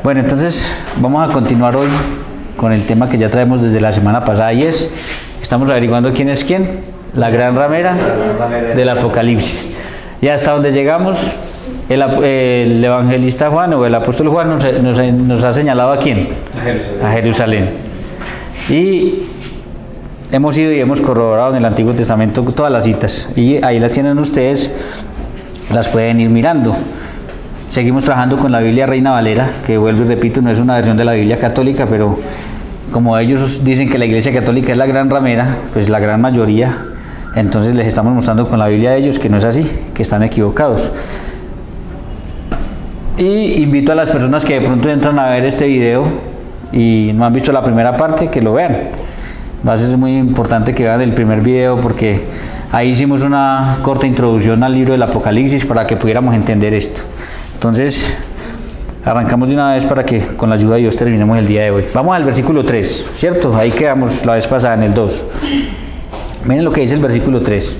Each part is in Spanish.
Bueno, entonces vamos a continuar hoy con el tema que ya traemos desde la semana pasada y estamos averiguando quién es quién, la gran ramera del Apocalipsis. Y hasta donde llegamos, el evangelista Juan o el apóstol Juan nos ha señalado a quién, a Jerusalén. Y hemos ido y hemos corroborado en el Antiguo Testamento todas las citas y ahí las tienen ustedes, las pueden ir mirando. Seguimos trabajando con la Biblia Reina Valera, que vuelvo y repito, no es una versión de la Biblia católica, pero como ellos dicen que la Iglesia Católica es la gran ramera, pues la gran mayoría, entonces les estamos mostrando con la Biblia de ellos que no es así, que están equivocados. Y invito a las personas que de pronto entran a ver este video y no han visto la primera parte, que lo vean. Va a ser muy importante que vean el primer video porque ahí hicimos una corta introducción al libro del Apocalipsis para que pudiéramos entender esto. Entonces, arrancamos de una vez para que con la ayuda de Dios terminemos el día de hoy. Vamos al versículo 3, ¿cierto? Ahí quedamos la vez pasada en el 2. Miren lo que dice el versículo 3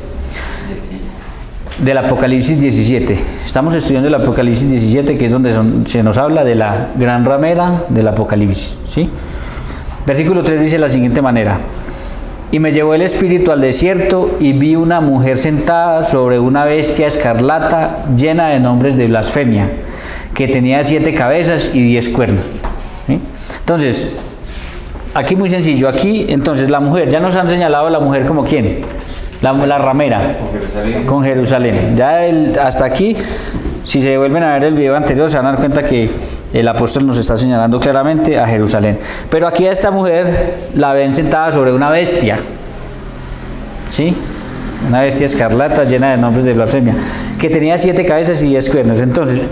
del Apocalipsis 17. Estamos estudiando el Apocalipsis 17, que es donde se nos habla de la gran ramera del Apocalipsis, ¿sí? Versículo 3 dice de la siguiente manera: y me llevó el espíritu al desierto y vi una mujer sentada sobre una bestia escarlata llena de nombres de blasfemia, que tenía 7 cabezas y 10 cuernos. ¿Sí? Entonces, aquí muy sencillo, aquí entonces la mujer, ya nos han señalado a la mujer como quién, la ramera, con Jerusalén. Ya hasta aquí, si se vuelven a ver el video anterior, se van a dar cuenta que el apóstol nos está señalando claramente a Jerusalén. Pero aquí a esta mujer la ven sentada sobre una bestia, ¿sí? Una bestia escarlata llena de nombres de blasfemia, que tenía 7 cabezas y 10 cuernos. Entonces,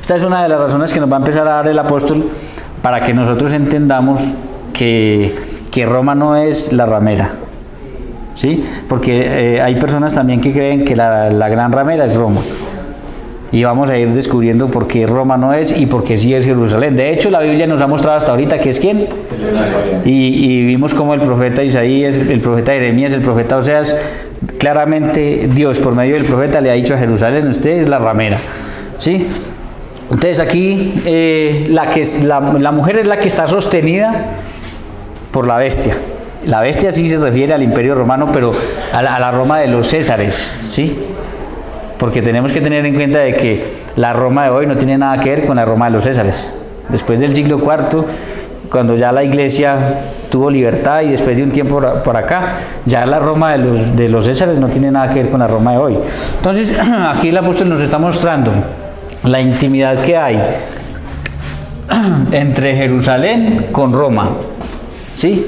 esta es una de las razones que nos va a empezar a dar el apóstol para que nosotros entendamos que Roma no es la ramera, ¿sí? Porque hay personas también que creen que la gran ramera es Roma. Y vamos a ir descubriendo por qué Roma no es y por qué sí es Jerusalén. De hecho, la Biblia nos ha mostrado hasta ahorita que es quién. Y vimos cómo el profeta Isaías, el profeta Jeremías, el profeta Oseas, claramente Dios por medio del profeta le ha dicho a Jerusalén: usted es la ramera, ¿sí? Entonces aquí la mujer es la que está sostenida por la bestia. La bestia sí se refiere al Imperio Romano, pero a la Roma de los Césares, ¿sí? Porque tenemos que tener en cuenta de que la Roma de hoy no tiene nada que ver con la Roma de los Césares. Después del siglo IV, cuando ya la iglesia tuvo libertad y después de un tiempo por acá, ya la Roma de los Césares no tiene nada que ver con la Roma de hoy. Entonces, aquí el apóstol nos está mostrando la intimidad que hay entre Jerusalén con Roma, ¿sí?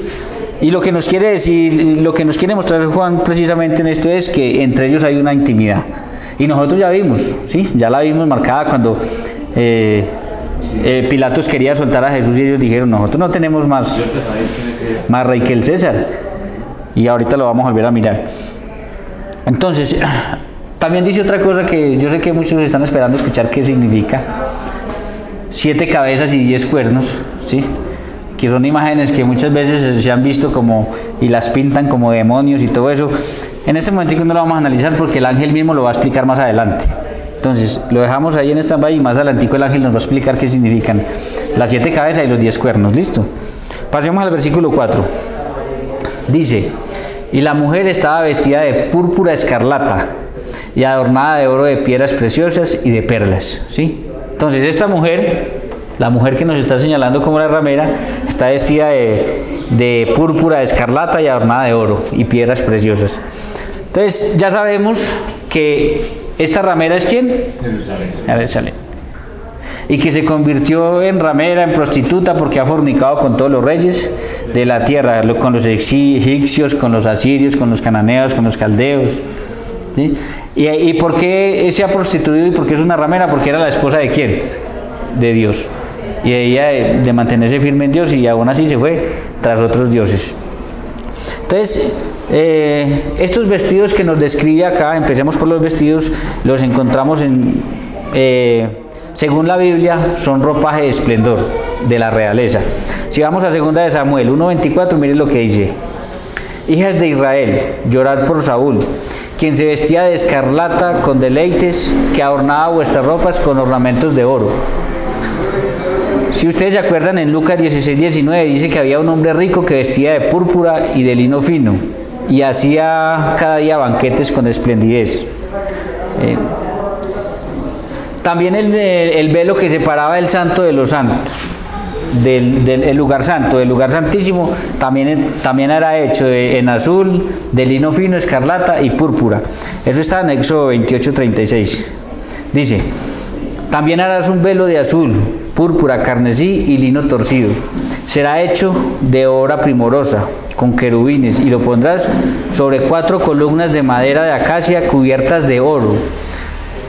Y lo que nos quiere decir, lo que nos quiere mostrar Juan precisamente en esto es que entre ellos hay una intimidad. Y nosotros ya vimos, ¿sí? Ya la vimos marcada cuando Pilatos quería soltar a Jesús y ellos dijeron: nosotros no tenemos más rey que el César. Y ahorita lo vamos a volver a mirar. Entonces, también dice otra cosa que yo sé que muchos están esperando escuchar qué significa: 7 cabezas y 10 cuernos, ¿sí? Que son imágenes que muchas veces se han visto como, y las pintan como demonios y todo eso. En ese momento no lo vamos a analizar porque el ángel mismo lo va a explicar más adelante. Entonces, lo dejamos ahí en stand-by y más adelante el ángel nos va a explicar qué significan las 7 cabezas y los 10 cuernos. ¿Listo? Pasemos al versículo 4. Dice: y la mujer estaba vestida de púrpura escarlata y adornada de oro, de piedras preciosas y de perlas. ¿Sí? Entonces, esta mujer, la mujer que nos está señalando como la ramera, está vestida de púrpura escarlata y adornada de oro y piedras preciosas. Entonces, ya sabemos que esta ramera es ¿quién? Jerusalén. Y que se convirtió en ramera, en prostituta, porque ha fornicado con todos los reyes de la tierra, con los egipcios, con los asirios, con los cananeos, con los caldeos, ¿sí? ¿Y por qué se ha prostituido y por qué es una ramera? Porque era la esposa de ¿quién? De Dios. Y ella de mantenerse firme en Dios, y aún así se fue tras otros dioses. Entonces, estos vestidos que nos describe acá, empecemos por los vestidos, los encontramos según la Biblia, son ropaje de esplendor de la realeza. Si vamos a 2 de Samuel 1:24, miren lo que dice: hijas de Israel, llorad por Saúl, quien se vestía de escarlata con deleites, que adornaba vuestras ropas con ornamentos de oro. Si ustedes se acuerdan, en Lucas 16:19 dice que había un hombre rico que vestía de púrpura y de lino fino y hacía cada día banquetes con esplendidez. También el velo que separaba el santo de los santos, del lugar santo, del lugar santísimo, también era hecho en azul, de lino fino, escarlata y púrpura. Eso está en Éxodo 28:36. Dice: también harás un velo de azul, púrpura, carmesí y lino torcido. Será hecho de obra primorosa, con querubines, y lo pondrás sobre 4 columnas de madera de acacia cubiertas de oro,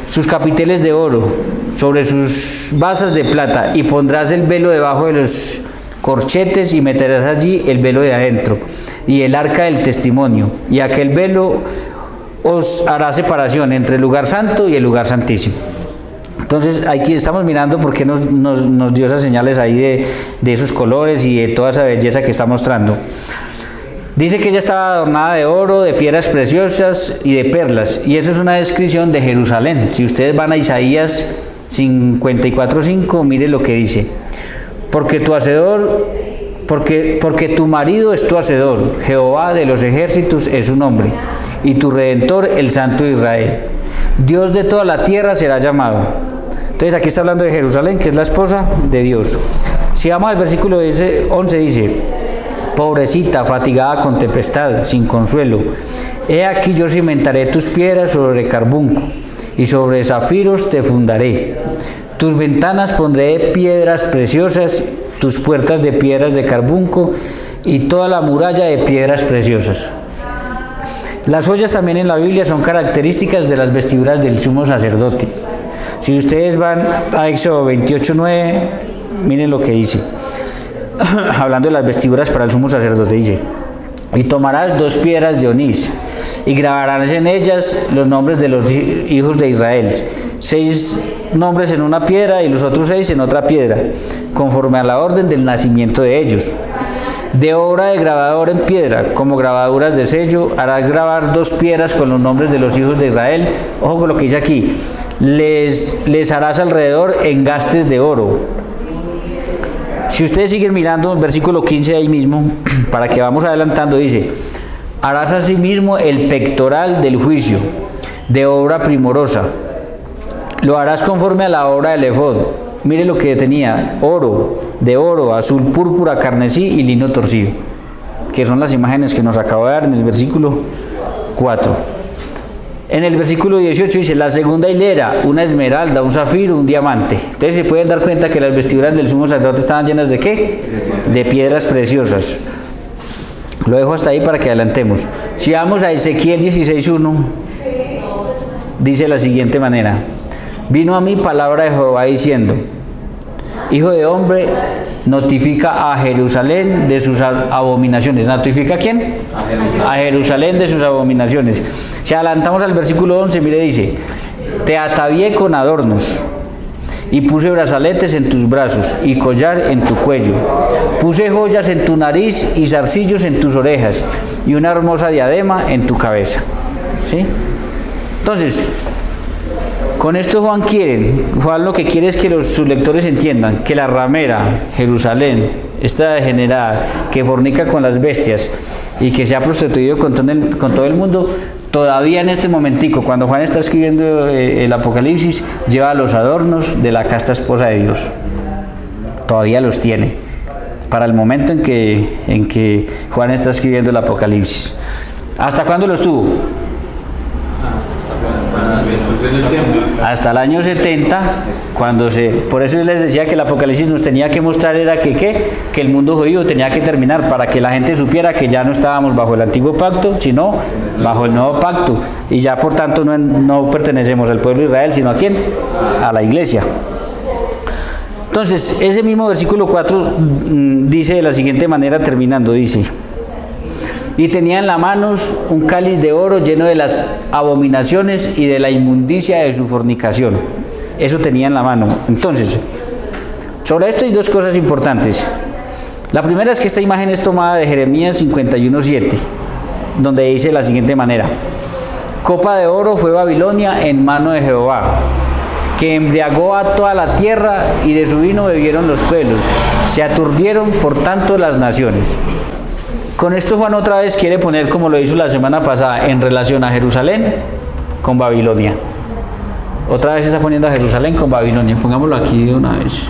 sus capiteles de oro, sobre sus basas de plata, y pondrás el velo debajo de los corchetes y meterás allí el velo de adentro y el arca del testimonio, y aquel velo os hará separación entre el lugar santo y el lugar santísimo. Entonces aquí estamos mirando por qué nos dio esas señales ahí de esos colores y de toda esa belleza que está mostrando. Dice que ella estaba adornada de oro, de piedras preciosas y de perlas, y eso es una descripción de Jerusalén. Si ustedes van a Isaías 54:5, mire lo que dice: porque tu marido es tu hacedor, Jehová de los ejércitos es su nombre, y tu Redentor el Santo de Israel. Dios de toda la tierra será llamado. Entonces aquí está hablando de Jerusalén, que es la esposa de Dios. Si vamos al versículo 11, dice: pobrecita, fatigada con tempestad, sin consuelo, he aquí yo cimentaré tus piedras sobre carbunco, y sobre zafiros te fundaré. Tus ventanas pondré de piedras preciosas, tus puertas de piedras de carbunco, y toda la muralla de piedras preciosas. Las joyas también en la Biblia son características de las vestiduras del sumo sacerdote. Si ustedes van a Éxodo 28:9, miren lo que dice. Hablando de las vestiduras para el sumo sacerdote, dice: y tomarás 2 piedras de onís, y grabarás en ellas los nombres de los hijos de Israel, 6 nombres en una piedra y los otros 6 en otra piedra, conforme a la orden del nacimiento de ellos. De obra de grabador en piedra, como grabaduras de sello, harás grabar 2 piedras con los nombres de los hijos de Israel. Ojo con lo que dice aquí: les harás alrededor engastes de oro. Si ustedes siguen mirando el versículo 15 ahí mismo, para que vamos adelantando, dice: harás asimismo el pectoral del juicio, de obra primorosa. Lo harás conforme a la obra del efod. Mire lo que tenía: oro, de oro, azul, púrpura, carmesí y lino torcido, que son las imágenes que nos acaba de dar en el versículo 4. En el versículo 18 dice: la segunda hilera, una esmeralda, un zafiro, un diamante. Entonces se pueden dar cuenta que las vestiduras del sumo sacerdote estaban llenas ¿de qué? De piedras preciosas. Lo dejo hasta ahí para que adelantemos. Si vamos a Ezequiel 16:1, dice de la siguiente manera: vino a mí palabra de Jehová diciendo: hijo de hombre, notifica a Jerusalén de sus abominaciones. ¿Notifica a quién? A Jerusalén de sus abominaciones. Si adelantamos al versículo 11, mire, dice: te atavié con adornos, y puse brazaletes en tus brazos, y collar en tu cuello. Puse joyas en tu nariz, y zarcillos en tus orejas, y una hermosa diadema en tu cabeza. ¿Sí? Entonces, con esto Juan lo que quiere es que sus lectores entiendan que la ramera, Jerusalén, esta degenerada, que fornica con las bestias y que se ha prostituido con todo el mundo, todavía en este momentico, cuando Juan está escribiendo el Apocalipsis, lleva los adornos de la casta esposa de Dios. Todavía los tiene, para el momento en que Juan está escribiendo el Apocalipsis. ¿Hasta cuándo los tuvo? Hasta el año 70, por eso yo les decía que el Apocalipsis nos tenía que mostrar era que el mundo judío tenía que terminar, para que la gente supiera que ya no estábamos bajo el antiguo pacto, sino bajo el nuevo pacto, y ya por tanto no pertenecemos al pueblo de Israel, sino ¿a quién? A la iglesia. Entonces, ese mismo versículo 4 dice de la siguiente manera, terminando, dice: y tenía en las manos un cáliz de oro lleno de las abominaciones y de la inmundicia de su fornicación. Eso tenía en la mano. Entonces, sobre esto hay 2 cosas importantes. La primera es que esta imagen es tomada de Jeremías 51:7, donde dice de la siguiente manera: copa de oro fue Babilonia en mano de Jehová, que embriagó a toda la tierra, y de su vino bebieron los pueblos. Se aturdieron por tanto las naciones. Con esto Juan otra vez quiere poner, como lo hizo la semana pasada, en relación a Jerusalén con Babilonia. Otra vez está poniendo a Jerusalén con Babilonia. Pongámoslo aquí de una vez.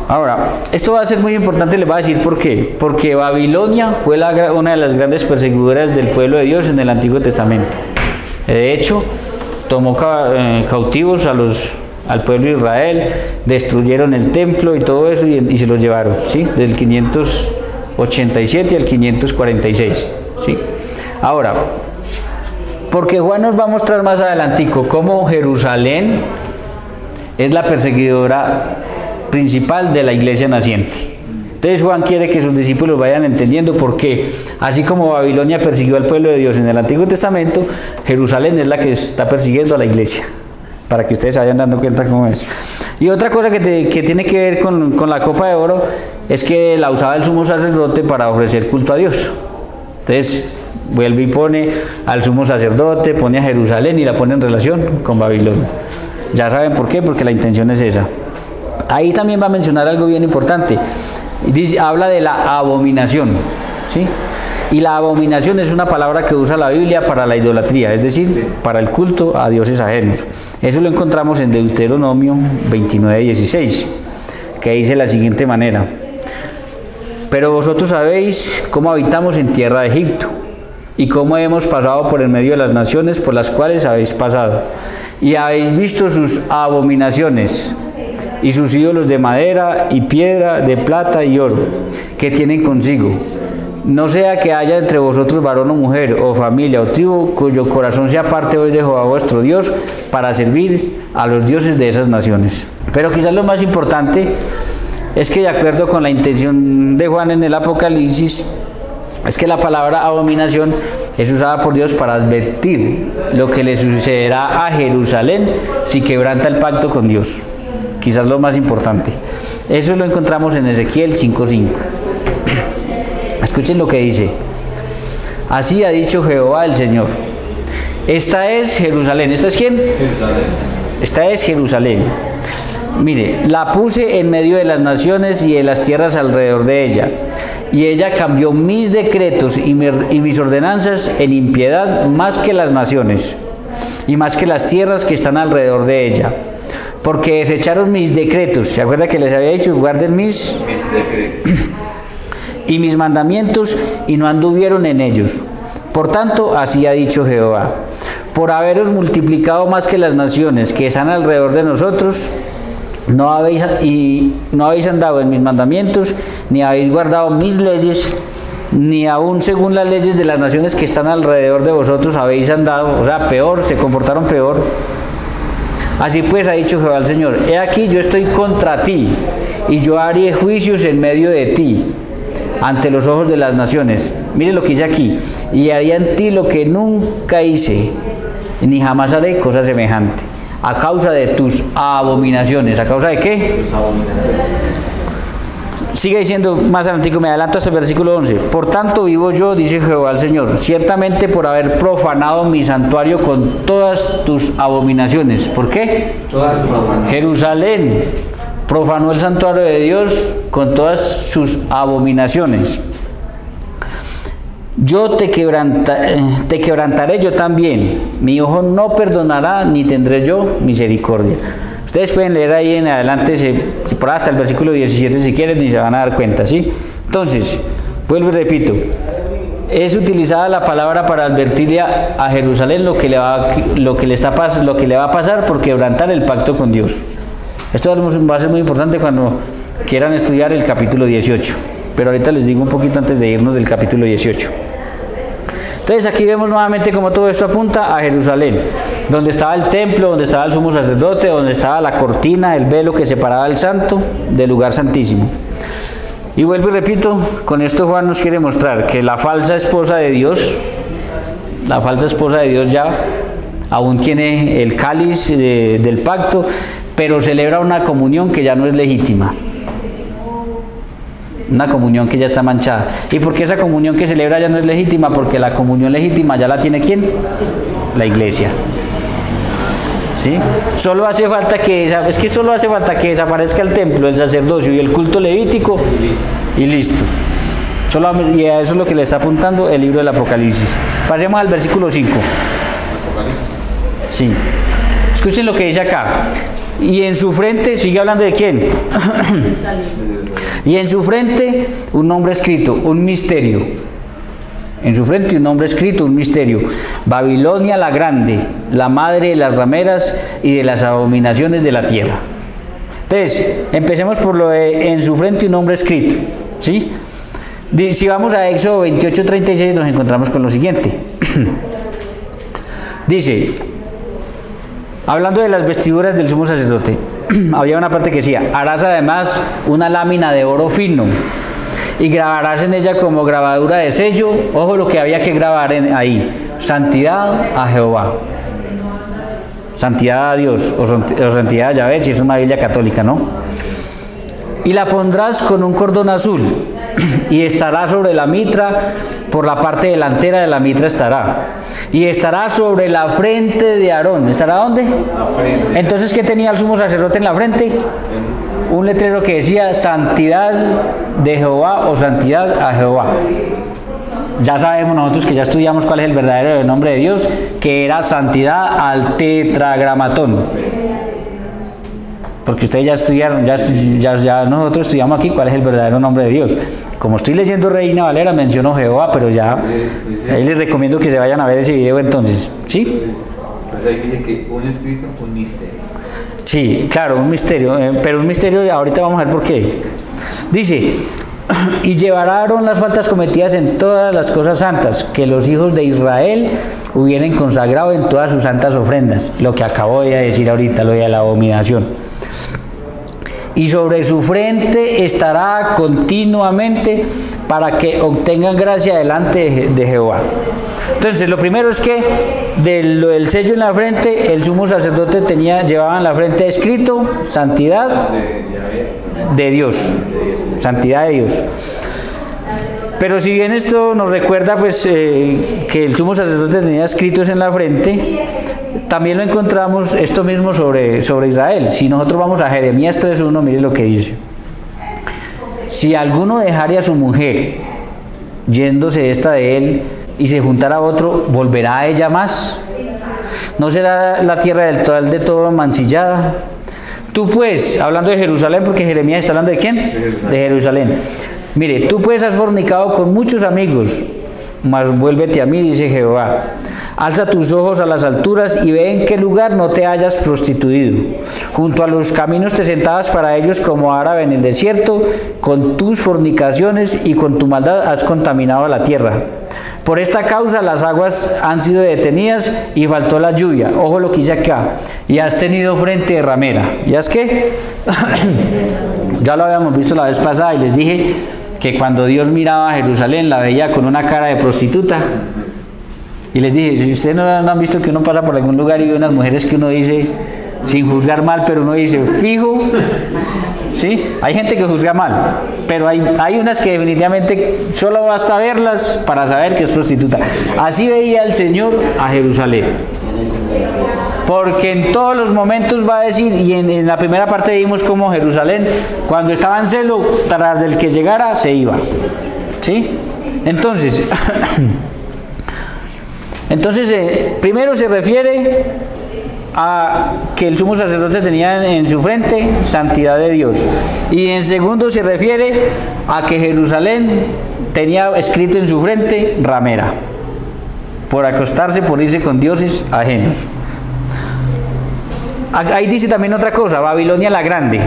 Ahora, esto va a ser muy importante, les voy a decir por qué. Porque Babilonia fue una de las grandes perseguidoras del pueblo de Dios en el Antiguo Testamento. De hecho, tomó cautivos al pueblo de Israel, destruyeron el templo y todo eso, y se los llevaron, ¿sí? Del 587 al 546, ¿sí? Ahora, porque Juan nos va a mostrar más adelantico cómo Jerusalén es la perseguidora principal de la iglesia naciente. Entonces Juan quiere que sus discípulos vayan entendiendo por qué, así como Babilonia persiguió al pueblo de Dios en el Antiguo Testamento, Jerusalén es la que está persiguiendo a la iglesia, para que ustedes se vayan dando cuenta cómo es. Y otra cosa que tiene que ver con la copa de oro es que la usaba el sumo sacerdote para ofrecer culto a Dios. Entonces vuelve y pone al sumo sacerdote, pone a Jerusalén y la pone en relación con Babilonia. Ya saben por qué, porque la intención es esa. Ahí también va a mencionar algo bien importante. Habla de la abominación, ¿sí? Y la abominación es una palabra que usa la Biblia para la idolatría, es decir, para el culto a dioses ajenos. Eso lo encontramos en Deuteronomio 29:16, que dice de la siguiente manera: pero vosotros sabéis cómo habitamos en tierra de Egipto, y cómo hemos pasado por el medio de las naciones por las cuales habéis pasado, y habéis visto sus abominaciones, y sus ídolos de madera y piedra, de plata y oro, que tienen consigo. No sea que haya entre vosotros varón o mujer, o familia o tribu, cuyo corazón se aparte hoy de Jehová vuestro Dios, para servir a los dioses de esas naciones. Pero quizás lo más importante es que, de acuerdo con la intención de Juan en el Apocalipsis, es que la palabra abominación es usada por Dios para advertir lo que le sucederá a Jerusalén si quebranta el pacto con Dios. Quizás lo más importante. Eso lo encontramos en Ezequiel 5:5. Escuchen lo que dice: así ha dicho Jehová el Señor. Esta es Jerusalén. ¿Esta es quién? Jerusalén. Esta es Jerusalén. Mire, la puse en medio de las naciones y de las tierras alrededor de ella. Y ella cambió mis decretos y mis ordenanzas en impiedad más que las naciones y más que las tierras que están alrededor de ella. Porque desecharon mis decretos. ¿Se acuerda que les había dicho? Guarden mis decretos y mis mandamientos, y no anduvieron en ellos. Por tanto, así ha dicho Jehová: por haberos multiplicado más que las naciones que están alrededor de nosotros, no habéis andado en mis mandamientos, ni habéis guardado mis leyes, ni aún según las leyes de las naciones que están alrededor de vosotros habéis andado. O sea, peor, se comportaron peor. Así pues ha dicho Jehová el Señor: he aquí, yo estoy contra ti, y yo haré juicios en medio de ti, ante los ojos de las naciones. Mire lo que dice aquí: y haría en ti lo que nunca hice, ni jamás haré cosa semejante, a causa de tus abominaciones. ¿A causa de qué? Tus abominaciones. Sigue diciendo más adelante, me adelanto hasta el versículo 11. Por tanto vivo yo, dice Jehová el Señor, ciertamente por haber profanado mi santuario con todas tus abominaciones. ¿Por qué? Jerusalén profanó el santuario de Dios con todas sus abominaciones. Yo te quebrantaré yo también. Mi ojo no perdonará, ni tendré yo misericordia. Ustedes pueden leer ahí en adelante, por hasta el versículo 17 si quieren, y se van a dar cuenta, ¿sí? Entonces, vuelvo y repito, es utilizada la palabra para advertirle a Jerusalén lo que le va a pasar por quebrantar el pacto con Dios. Esto va a ser muy importante cuando quieran estudiar el capítulo 18, pero ahorita les digo un poquito antes de irnos del capítulo 18. Entonces aquí vemos nuevamente cómo todo esto apunta a Jerusalén, donde estaba el templo, donde estaba el sumo sacerdote, donde estaba la cortina, el velo que separaba el santo del lugar santísimo. Y vuelvo y repito, con esto Juan nos quiere mostrar que la falsa esposa de Dios ya aún tiene el cáliz del pacto, pero celebra una comunión que ya no es legítima. una comunión que ya está manchada. ¿Y por qué esa comunión que celebra ya no es legítima? Porque la comunión legítima ya la tiene ¿quién? La iglesia. ¿Sí? Solo hace falta que desaparezca el templo, el sacerdocio y el culto levítico y listo. Y a eso es lo que le está apuntando el libro del Apocalipsis. Pasemos al versículo 5. Sí. Escuchen lo que dice acá. Y en su frente, sigue hablando de quién. Y en su frente un nombre escrito, un misterio. En su frente un nombre escrito, un misterio. Babilonia la grande, la madre de las rameras y de las abominaciones de la tierra. Entonces, empecemos por lo de en su frente un nombre escrito. ¿Sí? Si vamos a Éxodo 28:36 nos encontramos con lo siguiente. Dice, hablando de las vestiduras del sumo sacerdote, había una parte que decía, harás además una lámina de oro fino y grabarás en ella como grabadura de sello, ojo lo que había que grabar ahí, santidad a Jehová, santidad a Dios o santidad a Yahvé, si es una Biblia católica, ¿no? Y la pondrás con un cordón azul y estará sobre la mitra, por la parte delantera de la mitra estará, y estará sobre la frente de Aarón. ¿Estará dónde? La frente. Entonces, ¿qué tenía el sumo sacerdote en la frente? Un letrero que decía santidad de Jehová o santidad a Jehová. Ya sabemos nosotros que ya estudiamos cuál es el verdadero nombre de Dios, que era santidad al tetragramatón. Porque ustedes ya estudiaron, ya nosotros estudiamos aquí cuál es el verdadero nombre de Dios. Como estoy leyendo Reina Valera, menciono Jehová, pero ya ahí les recomiendo que se vayan a ver ese video entonces. ¿Sí? Pues ahí dice que un escrito, un misterio. Sí, claro, un misterio, pero un misterio, ahorita vamos a ver por qué. Dice, y llevaron las faltas cometidas en todas las cosas santas, que los hijos de Israel hubieran consagrado en todas sus santas ofrendas, lo que acabo de decir ahorita, lo de la abominación. Y sobre su frente estará continuamente para que obtengan gracia delante de Jehová. Entonces, lo primero es que del sello en la frente, el sumo sacerdote llevaba en la frente escrito santidad de Dios, santidad de Dios. Pero si bien esto nos recuerda pues que el sumo sacerdote tenía escritos en la frente, también lo encontramos esto mismo sobre Israel. Si nosotros vamos a Jeremías 3:1, mire lo que dice. Si alguno dejare a su mujer, yéndose esta de él, y se juntara a otro, ¿volverá a ella más? ¿No será la tierra de todo mancillada? Tú pues, hablando de Jerusalén, porque Jeremías está hablando ¿de quién? De Jerusalén. Mire, tú pues has fornicado con muchos amigos, mas vuélvete a mí, dice Jehová. Alza tus ojos a las alturas y ve en qué lugar no te hayas prostituido. Junto a los caminos te sentabas para ellos como árabe en el desierto, con tus fornicaciones y con tu maldad has contaminado a la tierra. Por esta causa las aguas han sido detenidas y faltó la lluvia. Ojo lo que dice acá. Y has tenido frente de ramera. ¿Y es qué? Ya lo habíamos visto la vez pasada y les dije que cuando Dios miraba a Jerusalén la veía con una cara de prostituta. Y les dije, si ustedes no han visto que uno pasa por algún lugar y ve unas mujeres que uno dice, sin juzgar mal, pero uno dice, fijo, ¿sí? Hay gente que juzga mal, pero hay unas que definitivamente solo basta verlas para saber que es prostituta. Así veía el Señor a Jerusalén. Porque en todos los momentos va a decir, y en la primera parte vimos como Jerusalén, cuando estaba en celo, tras del que llegara, se iba. ¿Sí? Entonces, primero se refiere a que el sumo sacerdote tenía en su frente santidad de Dios. Y en segundo se refiere a que Jerusalén tenía escrito en su frente ramera, por acostarse, por irse con dioses ajenos. Ahí dice también otra cosa, Babilonia la grande.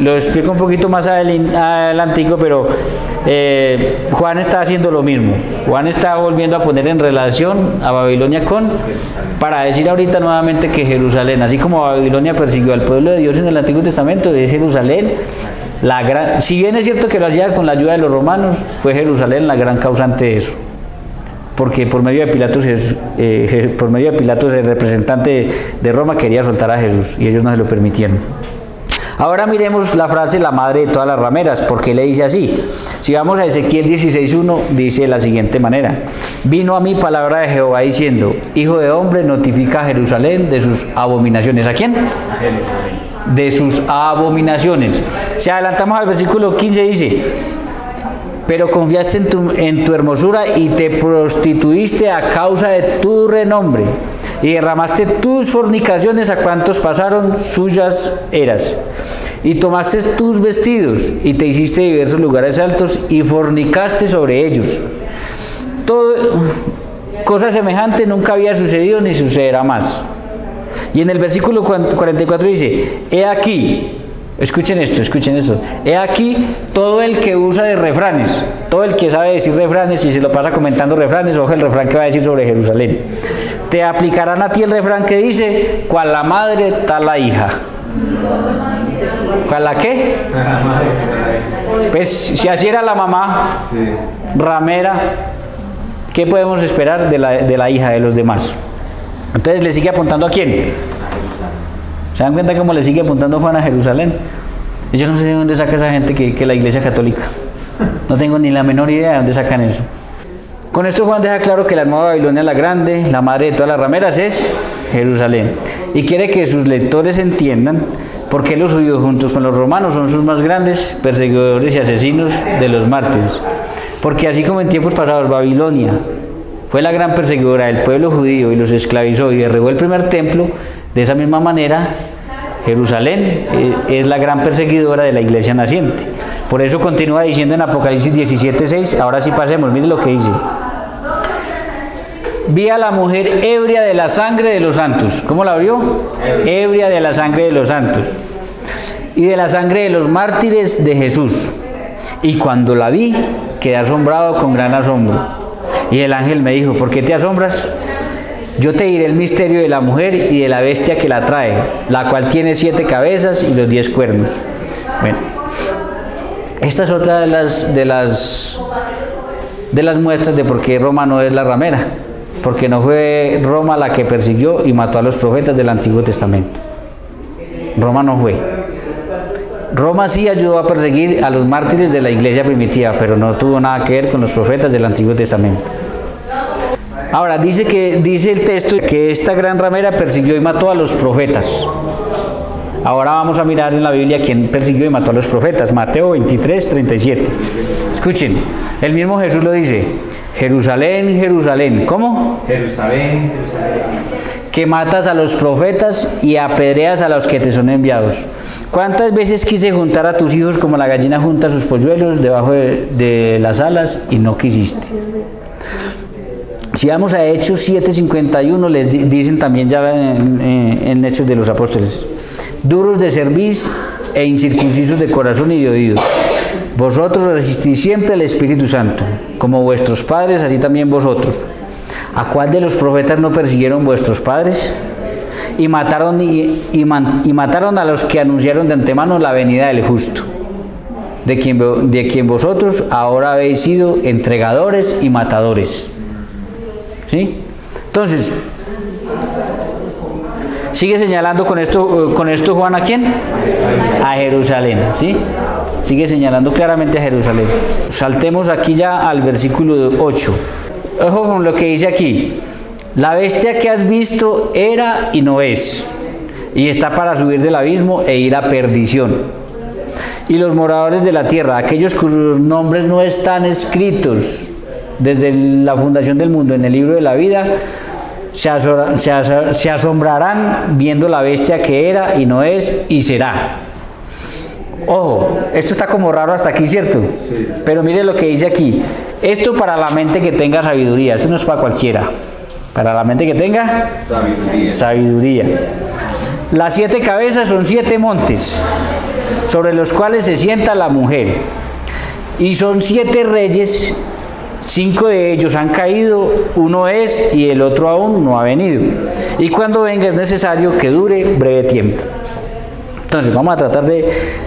Lo explico un poquito más adelantico, pero Juan está haciendo lo mismo. Juan está volviendo a poner en relación a Babilonia para decir ahorita nuevamente que Jerusalén, así como Babilonia persiguió al pueblo de Dios en el Antiguo Testamento, es Jerusalén la gran. Si bien es cierto que lo hacía con la ayuda de los romanos, fue Jerusalén la gran causante de eso. Porque por medio de Pilatos, el representante de Roma quería soltar a Jesús y ellos no se lo permitieron. Ahora miremos la frase la madre de todas las rameras, porque le dice así. Si vamos a Ezequiel 16:1, dice de la siguiente manera: vino a mí palabra de Jehová diciendo, hijo de hombre, notifica a Jerusalén de sus abominaciones. ¿A quién? A Jerusalén. De sus abominaciones. Si adelantamos al versículo 15, dice: pero confiaste en tu hermosura y te prostituiste a causa de tu renombre, y derramaste tus fornicaciones a cuantos pasaron, suyas eras. Y tomaste tus vestidos y te hiciste diversos lugares altos y fornicaste sobre ellos. Cosa semejante nunca había sucedido ni sucederá más. Y en el versículo 44 dice: he aquí, escuchen esto, he aquí todo el que usa de refranes, todo el que sabe decir refranes y se lo pasa comentando refranes, ojo el refrán que va a decir sobre Jerusalén. Te aplicarán a ti el refrán que dice: cual la madre, tal la hija. ¿Cuál la qué? Pues si así era la mamá, Sí. ramera, ¿qué podemos esperar de la hija de los demás? Entonces le sigue apuntando ¿a quién? A Jerusalén. ¿Se dan cuenta cómo le sigue apuntando Juan a Jerusalén? Yo no sé de dónde saca esa gente que la iglesia católica. No tengo ni la menor idea de dónde sacan eso. Con esto Juan deja claro que la nueva Babilonia la grande, la madre de todas las rameras, es Jerusalén. Y quiere que sus lectores entiendan por qué los judíos juntos con los romanos son sus más grandes perseguidores y asesinos de los mártires. Porque así como en tiempos pasados Babilonia fue la gran perseguidora del pueblo judío y los esclavizó y derribó el primer templo, de esa misma manera Jerusalén es la gran perseguidora de la iglesia naciente. Por eso continúa diciendo en Apocalipsis 17:6, ahora sí pasemos, mire lo que dice. Vi a la mujer ebria de la sangre de los santos. ¿Cómo la vio? Ebria de la sangre de los santos y de la sangre de los mártires de Jesús. Y cuando la vi, quedé asombrado con gran asombro. Y el ángel me dijo: ¿por qué te asombras? Yo te diré el misterio de la mujer y de la bestia que la trae, la cual tiene 7 cabezas y los 10 cuernos. Bueno, esta es otra de las muestras de por qué Roma no es la ramera, porque no fue Roma la que persiguió y mató a los profetas del Antiguo Testamento. Roma no fue. Roma sí ayudó a perseguir a los mártires de la iglesia primitiva, pero no tuvo nada que ver con los profetas del Antiguo Testamento. Ahora, dice el texto que esta gran ramera persiguió y mató a los profetas. Ahora vamos a mirar en la Biblia quién persiguió y mató a los profetas. Mateo 23:37. Escuchen, el mismo Jesús lo dice: Jerusalén, Jerusalén. ¿Cómo? Jerusalén, Jerusalén. Que matas a los profetas y apedreas a los que te son enviados. ¿Cuántas veces quise juntar a tus hijos como la gallina junta sus polluelos debajo de las alas y no quisiste? Si vamos a Hechos 7:51, les dicen también ya en Hechos de los Apóstoles: duros de cerviz e incircuncisos de corazón y de oídos, vosotros resistís siempre al Espíritu Santo, como vuestros padres, así también vosotros. ¿A cuál de los profetas no persiguieron vuestros padres? Y mataron a los que anunciaron de antemano la venida del justo, de quien vosotros ahora habéis sido entregadores y matadores. ¿Sí? Entonces, sigue señalando con esto Juan ¿a quién? A Jerusalén, ¿sí? Sigue señalando claramente a Jerusalén. Saltemos aquí ya al versículo 8. Ojo con lo que dice aquí: la bestia que has visto era y no es, y está para subir del abismo e ir a perdición. Y los moradores de la tierra, aquellos cuyos nombres no están escritos desde la fundación del mundo en el libro de la vida, se asombrarán viendo la bestia que era y no es y será. Ojo, esto está como raro hasta aquí, ¿cierto? Sí. Pero mire lo que dice aquí: esto para la mente que tenga sabiduría. Esto no es para cualquiera. Para la mente que tenga sabiduría. Las 7 cabezas son 7 montes sobre los cuales se sienta la mujer, y son 7 reyes. 5 de ellos han caído, uno es y el otro aún no ha venido. Y cuando venga es necesario que dure breve tiempo. Entonces vamos a tratar de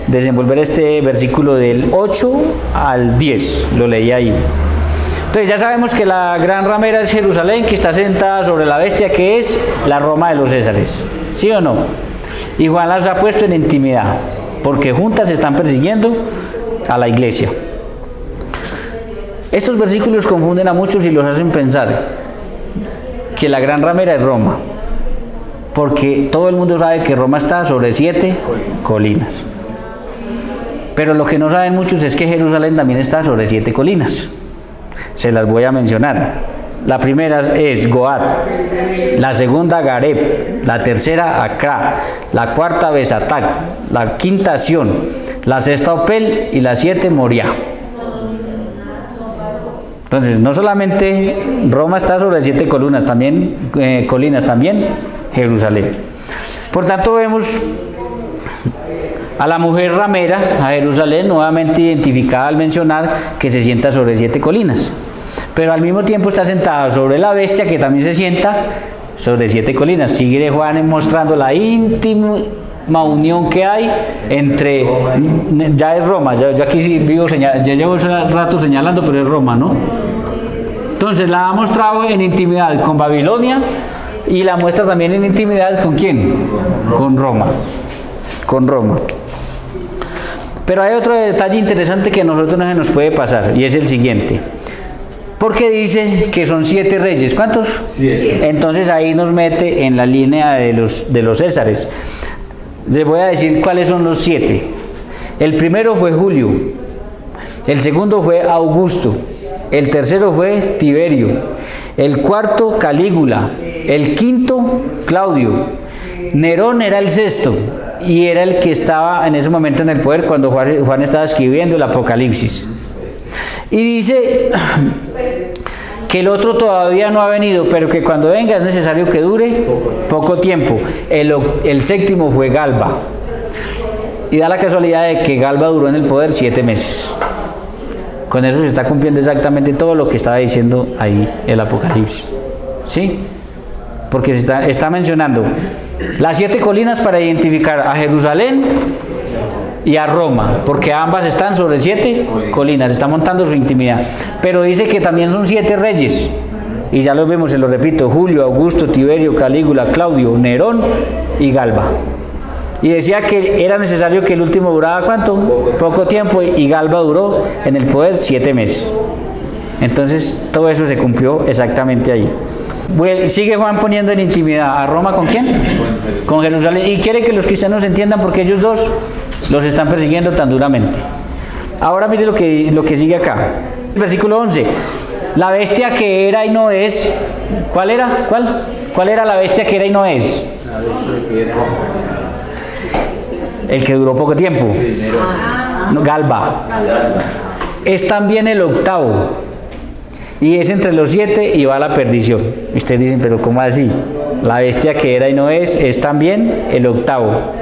desenvolver este versículo del 8 al 10. Lo leí ahí. Entonces ya sabemos que la gran ramera es Jerusalén, que está sentada sobre la bestia, que es la Roma de los Césares. ¿Sí o no? Y Juan las ha puesto en intimidad. porque juntas están persiguiendo a la iglesia. Estos versículos confunden a muchos y los hacen pensar que la gran ramera es Roma, porque todo el mundo sabe que Roma está sobre 7 colinas. Pero lo que no saben muchos es que Jerusalén también está sobre 7 colinas. Se las voy a mencionar. La primera es Goat, la segunda Gareb, la tercera Acra, la cuarta Besatac, la quinta Sión, la sexta Opel y la 7 Moriah. Entonces, no solamente Roma está sobre 7 colinas, también Jerusalén. Por tanto, vemos a la mujer ramera, a Jerusalén, nuevamente identificada al mencionar que se sienta sobre 7 colinas. Pero al mismo tiempo está sentada sobre la bestia que también se sienta sobre 7 colinas. Sigue Juan mostrando la íntima unión que hay entre, ya es Roma, yo aquí vivo ya llevo ese rato señalando, pero es Roma, ¿no? Entonces la ha mostrado en intimidad con Babilonia y la muestra también en intimidad ¿con quién? Con Roma. Con Roma. Pero hay otro detalle interesante que a nosotros no se nos puede pasar y es el siguiente. Porque dice que son 7 reyes. ¿Cuántos? 7. Entonces ahí nos mete en la línea de los Césares. Les voy a decir cuáles son los 7. El primero fue Julio. El segundo fue Augusto. El tercero fue Tiberio. El cuarto, Calígula. El quinto, Claudio. Nerón era el sexto y era el que estaba en ese momento en el poder cuando Juan estaba escribiendo el Apocalipsis. Y dice que el otro todavía no ha venido, pero que cuando venga es necesario que dure poco tiempo. El séptimo fue Galba. Y da la casualidad de que Galba duró en el poder 7 meses. Con eso se está cumpliendo exactamente todo lo que estaba diciendo ahí el Apocalipsis. ¿Sí? Porque se está mencionando las 7 colinas para identificar a Jerusalén y a Roma, porque ambas están sobre 7 colinas, está montando su intimidad. Pero dice que también son 7 reyes, y ya los vemos, se lo repito: Julio, Augusto, Tiberio, Calígula, Claudio, Nerón y Galba. Y decía que era necesario que el último duraba ¿cuánto? Poco tiempo, y Galba duró en el poder 7 meses. Entonces todo eso se cumplió exactamente ahí. Bueno, sigue Juan poniendo en intimidad a Roma ¿con quién? Con Jerusalén, y quiere que los cristianos entiendan por qué ellos dos los están persiguiendo tan duramente. Ahora mire lo que sigue acá. Versículo 11. La bestia que era y no es. ¿Cuál era? ¿Cuál era la bestia que era y no es? El que duró poco tiempo. Galba. Es también el octavo. Y es entre los 7 y va a la perdición. Y ustedes dicen, pero ¿cómo así? La bestia que era y no es también el octavo.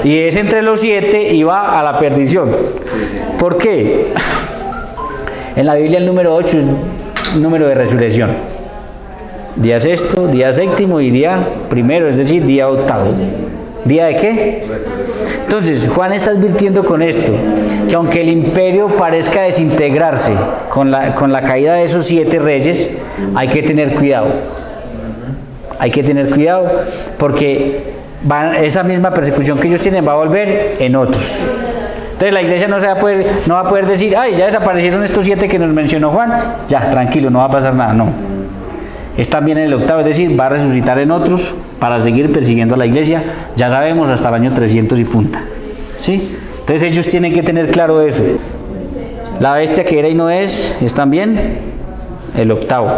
Y es entre los 7 y va a la perdición. ¿Por qué? En la Biblia el número 8 es número de resurrección. Día sexto, día séptimo y día primero, es decir, día octavo. ¿Día de qué? Entonces, Juan está advirtiendo con esto, que aunque el imperio parezca desintegrarse con la caída de esos 7 reyes, hay que tener cuidado. Hay que tener cuidado porque esa misma persecución que ellos tienen va a volver en otros. Entonces la iglesia no va a poder decir, ay, ya desaparecieron estos 7 que nos mencionó Juan, ya, tranquilo, no va a pasar nada, no. Es también en el octavo, es decir, va a resucitar en otros para seguir persiguiendo a la iglesia, ya sabemos, hasta el año 300 y punta. ¿Sí? Entonces ellos tienen que tener claro eso. La bestia que era y no es también el octavo.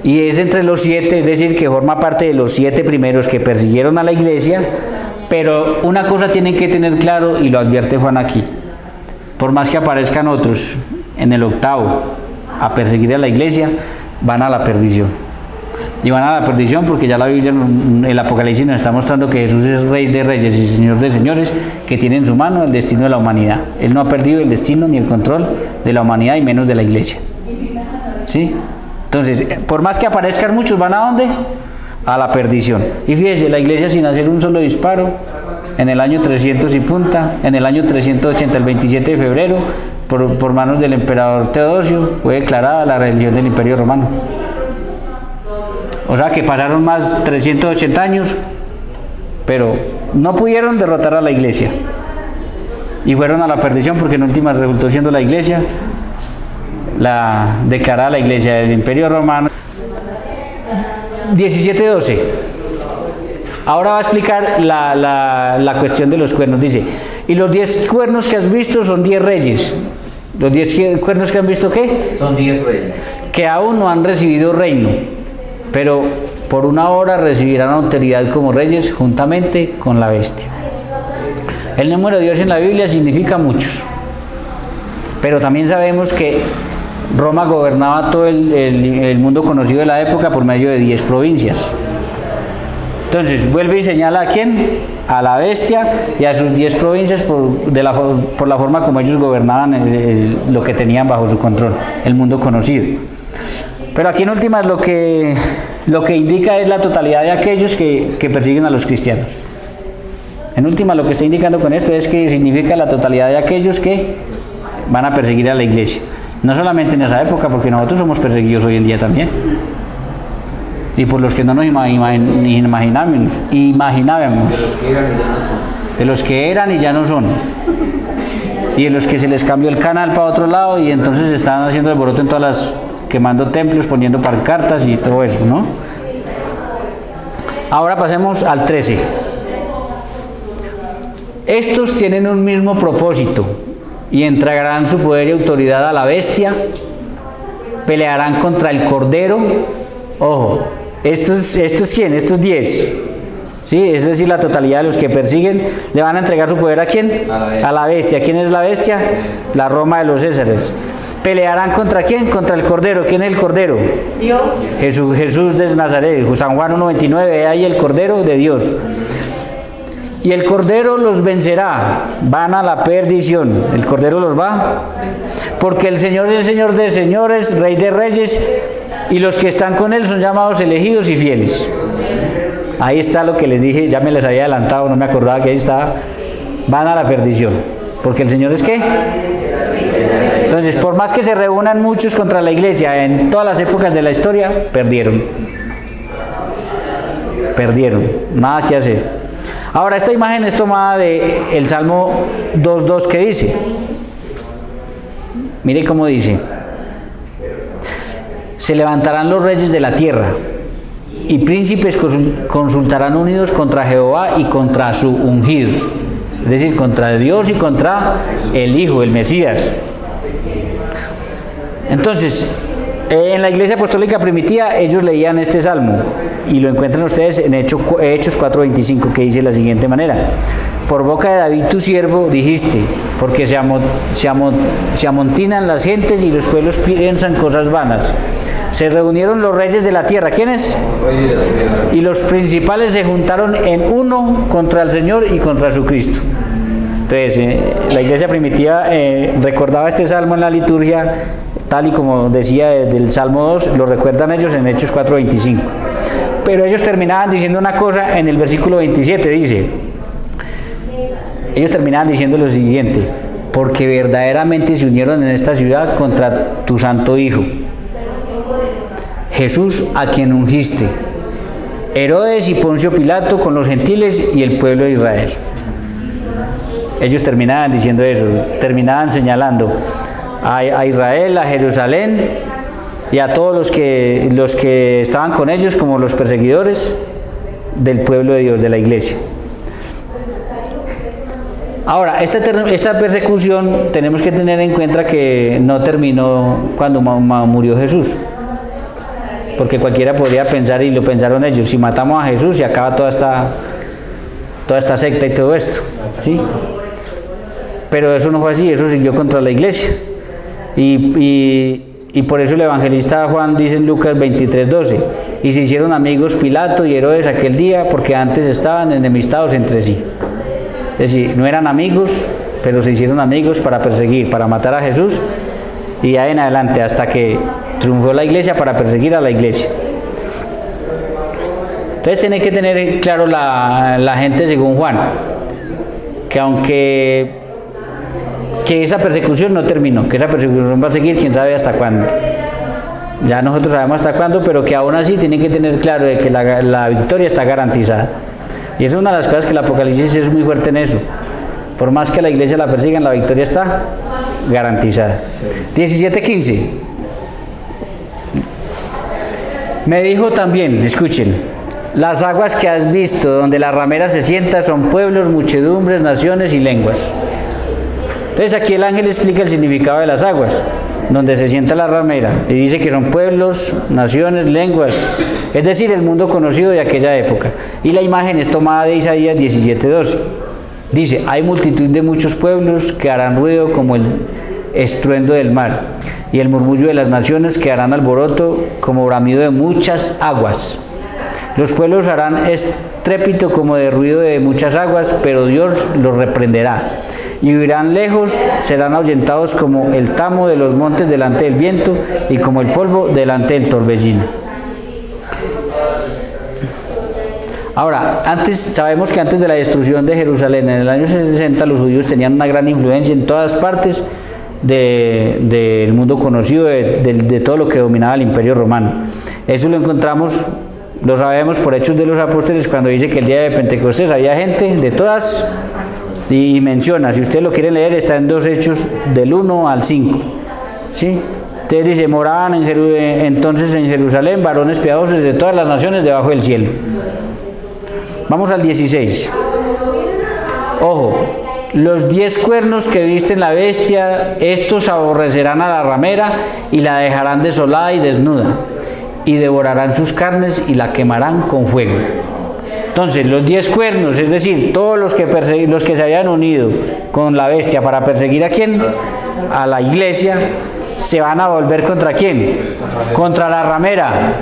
Y es entre los 7, es decir, que forma parte de los 7 primeros que persiguieron a la iglesia. Pero una cosa tienen que tener claro, y lo advierte Juan aquí: por más que aparezcan otros en el octavo a perseguir a la iglesia, van a la perdición. Y van a la perdición porque ya la Biblia, el Apocalipsis, nos está mostrando que Jesús es Rey de Reyes y Señor de Señores, que tiene en su mano el destino de la humanidad. Él no ha perdido el destino ni el control de la humanidad y menos de la iglesia. ¿Sí? Entonces, por más que aparezcan muchos, ¿van a dónde? A la perdición. Y fíjese, la iglesia, sin hacer un solo disparo, en el año 300 y punta, en el año 380, el 27 de febrero, por manos del emperador Teodosio, fue declarada la religión del Imperio Romano. O sea que pasaron más 380 años, pero no pudieron derrotar a la iglesia. y fueron a la perdición porque en últimas resultó siendo la iglesia, la declarada la iglesia del Imperio Romano. 17:12. Ahora va a explicar la cuestión de los cuernos. Dice, y los 10 cuernos que has visto son 10 reyes. ¿Los 10 cuernos que han visto qué? Son 10 reyes. Que aún no han recibido reino, pero por una hora recibirán autoridad como reyes juntamente con la bestia. El número de Dios en la Biblia significa muchos, pero también sabemos que Roma gobernaba todo el mundo conocido de la época por medio de 10 provincias. Entonces vuelve y señala a quién, a la bestia y a sus 10 provincias por la forma como ellos gobernaban lo que tenían bajo su control, el mundo conocido. Pero aquí en últimas lo que indica es la totalidad de aquellos que persiguen a los cristianos. En últimas lo que está indicando con esto es que significa la totalidad de aquellos que van a perseguir a la iglesia. No solamente en esa época, porque nosotros somos perseguidos hoy en día también. Y por los que no nos imaginábamos, de los que eran y ya no son, y de los que se les cambió el canal para otro lado y entonces están haciendo alboroto en todas las, quemando templos, poniendo pancartas y todo eso, ¿no? Ahora pasemos al 13. Estos tienen un mismo propósito y entregarán su poder y autoridad a la bestia, pelearán contra el Cordero. Ojo, ¿estos quién? Estos 10. ¿Sí? Es decir, la totalidad de los que persiguen le van a entregar su poder ¿a quién? A la bestia. ¿Quién es la bestia? La Roma de los Césares. ¿Pelearán contra quién? Contra el Cordero. ¿Quién es el Cordero? Dios. Jesús de Nazaret. San Juan 1:29, ahí el Cordero de Dios. Y el Cordero los vencerá, van a la perdición. El Cordero los va, porque el Señor es el Señor de señores, Rey de reyes, y los que están con Él son llamados elegidos y fieles. Ahí está lo que les dije, ya me les había adelantado, no me acordaba que ahí estaba. Van a la perdición, porque el Señor es ¿qué? Entonces, por más que se reúnan muchos contra la iglesia en todas las épocas de la historia, perdieron, nada que hacer. Ahora, esta imagen es tomada del Salmo 2:2 que dice, mire cómo dice, se levantarán los reyes de la tierra y príncipes consultarán unidos contra Jehová y contra su ungido, es decir, contra Dios y contra el Hijo, el Mesías. Entonces, en la iglesia apostólica primitiva ellos leían este salmo y lo encuentran ustedes en Hechos 4:25, que dice de la siguiente manera: por boca de David tu siervo dijiste, porque se amontinan las gentes y los pueblos piensan cosas vanas. Se reunieron los reyes de la tierra. ¿Quiénes? Y los principales se juntaron en uno contra el Señor y contra su Cristo. Entonces, la iglesia primitiva recordaba este salmo en la liturgia, tal y como decía desde el Salmo 2, lo recuerdan ellos en Hechos 4:25. Pero ellos terminaban diciendo una cosa en el versículo 27, dice, ellos terminaban diciendo lo siguiente: porque verdaderamente se unieron en esta ciudad contra tu santo Hijo, Jesús, a quien ungiste, Herodes y Poncio Pilato con los gentiles y el pueblo de Israel. Ellos terminaban diciendo eso, terminaban señalando a Israel, a Jerusalén y a todos los que estaban con ellos como los perseguidores del pueblo de Dios, de la iglesia. Ahora, esta persecución tenemos que tener en cuenta que no terminó cuando murió Jesús, porque cualquiera podría pensar, y lo pensaron ellos, si matamos a Jesús se acaba toda esta secta y todo esto, ¿sí? Pero eso no fue así, eso siguió contra la iglesia. Y por eso el evangelista Juan dice en Lucas 23:12, y se hicieron amigos Pilato y Herodes aquel día, porque antes estaban enemistados entre sí. Es decir, no eran amigos, pero se hicieron amigos para perseguir, para matar a Jesús, y de ahí en adelante hasta que triunfó la iglesia para perseguir a la iglesia. Entonces tiene que tener claro la gente según Juan, que aunque esa persecución no terminó, que esa persecución va a seguir quién sabe hasta cuándo. Ya nosotros sabemos hasta cuándo, pero que aún así tienen que tener claro de que la victoria está garantizada. Y esa es una de las cosas que el Apocalipsis es muy fuerte en eso, Por más que la iglesia la persigan, la victoria está garantizada. 17:15. Me dijo también, escuchen, las aguas que has visto donde la ramera se sienta son pueblos, muchedumbres, naciones y lenguas. Entonces aquí el ángel explica el significado de las aguas, donde se sienta la ramera, y dice que son pueblos, naciones, lenguas, es decir, el mundo conocido de aquella época. Y la imagen es tomada de Isaías 17:12. Dice, hay multitud de muchos pueblos que harán ruido como el estruendo del mar, y el murmullo de las naciones que harán alboroto como bramido de muchas aguas. Los pueblos harán estrépito como de ruido de muchas aguas, pero Dios los reprenderá. Y huirán lejos, serán ahuyentados como el tamo de los montes delante del viento y como el polvo delante del torbellino. Ahora, sabemos que antes de la destrucción de Jerusalén, en el año 60, los judíos tenían una gran influencia en todas partes del mundo conocido, de todo lo que dominaba el Imperio Romano. Eso lo encontramos, lo sabemos por Hechos de los Apóstoles, cuando dice que el día de Pentecostés había gente de todas, y menciona, si ustedes lo quieren leer, está en 2 Hechos del 1 al 5. ¿Sí? Entonces dice, moraban entonces en Jerusalén varones piadosos de todas las naciones debajo del cielo. Vamos al 16. Ojo, los 10 cuernos que viste en la bestia, estos aborrecerán a la ramera y la dejarán desolada y desnuda, y devorarán sus carnes y la quemarán con fuego. Entonces, los 10 cuernos, es decir, todos los que se habían unido con la bestia para perseguir ¿a quién? A la iglesia, se van a volver ¿contra quién? Contra la ramera.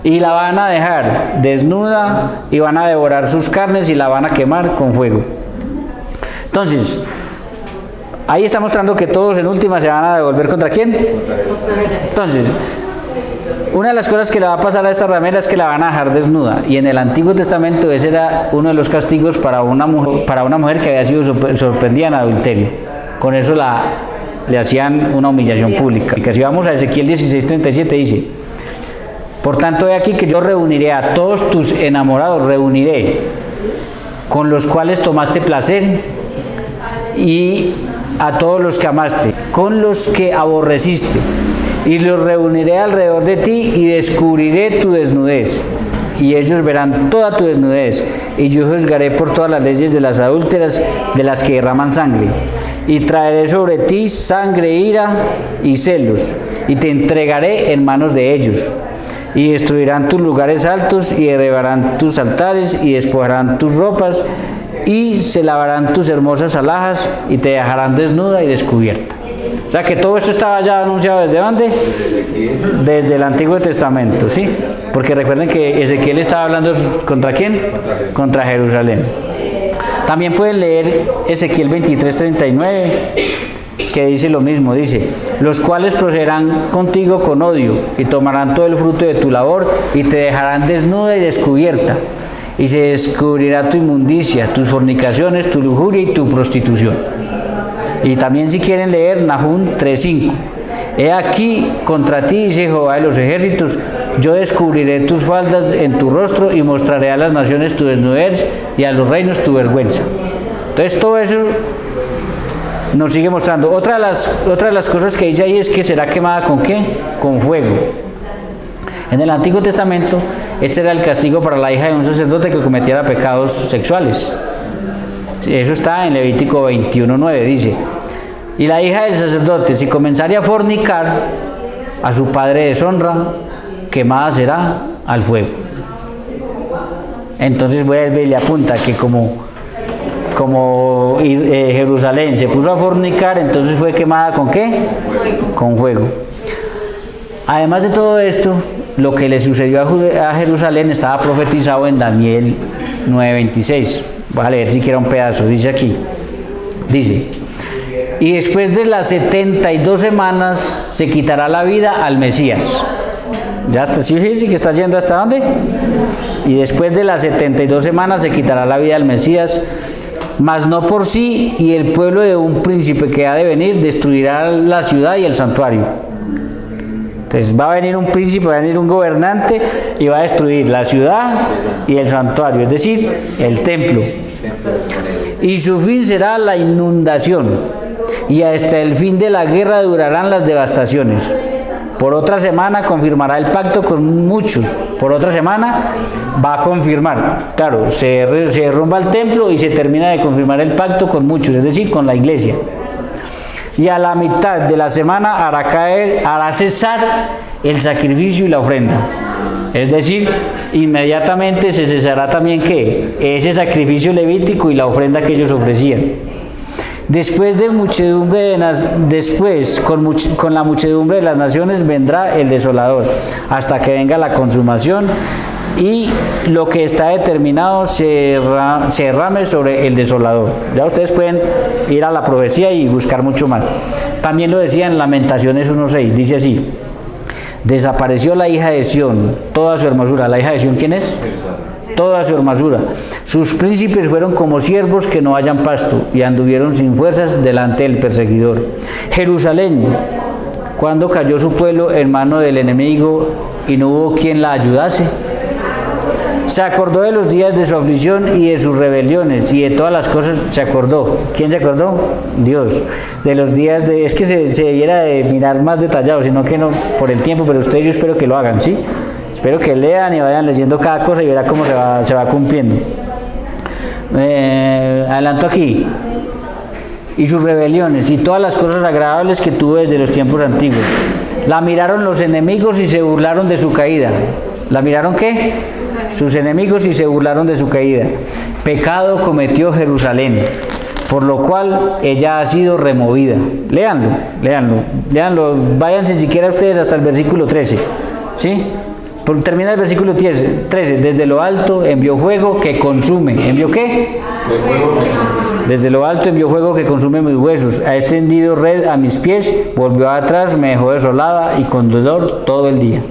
Y la van a dejar desnuda y van a devorar sus carnes y la van a quemar con fuego. Entonces, ahí está mostrando que todos en última se van a devolver ¿contra quién? Entonces, una de las cosas que le va a pasar a esta ramera es que la van a dejar desnuda, y en el Antiguo Testamento ese era uno de los castigos para una mujer que había sido sorprendida en adulterio. Con eso le hacían una humillación pública. Y que si vamos a Ezequiel 16:37 dice, por tanto he aquí que yo reuniré a todos tus enamorados, reuniré con los cuales tomaste placer, y a todos los que amaste, con los que aborreciste, y los reuniré alrededor de ti y descubriré tu desnudez, y ellos verán toda tu desnudez, y yo juzgaré por todas las leyes de las adúlteras, de las que derraman sangre, y traeré sobre ti sangre, ira y celos, y te entregaré en manos de ellos, y destruirán tus lugares altos, y derribarán tus altares, y despojarán tus ropas, y se lavarán tus hermosas alhajas, y te dejarán desnuda y descubierta. O sea que todo esto estaba ya anunciado ¿desde dónde? Desde el Antiguo Testamento, ¿sí? Porque recuerden que Ezequiel estaba hablando ¿contra quién? Contra Jerusalén. También pueden leer Ezequiel 23:39, que dice lo mismo, dice, los cuales procederán contigo con odio, y tomarán todo el fruto de tu labor, y te dejarán desnuda y descubierta, y se descubrirá tu inmundicia, tus fornicaciones, tu lujuria y tu prostitución. Y también si quieren leer Nahum 3:5, he aquí contra ti, dice Jehová de los ejércitos, yo descubriré tus faldas en tu rostro y mostraré a las naciones tu desnudez y a los reinos tu vergüenza. Entonces todo eso nos sigue mostrando. Otra de las cosas que dice ahí es que será quemada ¿con qué? Con fuego. En el Antiguo Testamento, este era el castigo para la hija de un sacerdote que cometiera pecados sexuales. Eso está en Levítico 21:9, dice, y la hija del sacerdote, si comenzare a fornicar, a su padre deshonra, quemada será al fuego. Entonces vuelve y le apunta que como Jerusalén se puso a fornicar, entonces fue quemada ¿con qué? Con fuego. Además de todo esto, lo que le sucedió a Jerusalén estaba profetizado en Daniel 9:26. Voy a leer siquiera un pedazo, dice aquí, dice, y después de las 72 semanas se quitará la vida al Mesías. Ya está, sí, que está yendo hasta dónde. Y después de las 72 semanas se quitará la vida al Mesías, mas no por sí, y el pueblo de un príncipe que ha de venir destruirá la ciudad y el santuario. Entonces va a venir un príncipe, va a venir un gobernante y va a destruir la ciudad y el santuario, es decir, el templo. y su fin será la inundación, y hasta el fin de la guerra durarán las devastaciones. Por otra semana confirmará el pacto con muchos. Por otra semana va a confirmar. Claro, se derrumba el templo y se termina de confirmar el pacto con muchos, es decir, con la iglesia. Y a la mitad de la semana hará cesar el sacrificio y la ofrenda. Es decir, inmediatamente se cesará también ¿qué? Ese sacrificio levítico y la ofrenda que ellos ofrecían. Después con la muchedumbre de las naciones vendrá el desolador, hasta que venga la consumación y lo que está determinado se derrame sobre el desolador. Ya ustedes pueden ir a la profecía y buscar mucho más. También lo decía en Lamentaciones 1:6, dice así: desapareció la hija de Sión, toda su hermosura. ¿La hija de Sión quién es? Toda su hermosura. Sus príncipes fueron como siervos que no hallan pasto, y anduvieron sin fuerzas delante del perseguidor. Jerusalén, cuando cayó su pueblo en mano del enemigo y no hubo quien la ayudase. Se acordó de los días de su aflicción y de sus rebeliones, y de todas las cosas se acordó. ¿Quién se acordó? Dios. De los días de... Es que se debiera de mirar más detallado, sino que no por el tiempo, pero ustedes yo espero que lo hagan, ¿sí? Espero que lean y vayan leyendo cada cosa y verá cómo se va cumpliendo. Adelanto aquí. Y sus rebeliones y todas las cosas agradables que tuvo desde los tiempos antiguos. La miraron los enemigos y se burlaron de su caída. ¿La miraron qué? Sus enemigos y se burlaron de su caída. Pecado cometió Jerusalén, por lo cual ella ha sido removida. Léanlo. Váyanse siquiera ustedes hasta el versículo 13. ¿Sí? Termina el versículo 13. Desde lo alto envió fuego que consume. ¿Envió qué? Desde lo alto envió fuego que consume mis huesos. Ha extendido red a mis pies. Volvió atrás, me dejó desolada y con dolor todo el día.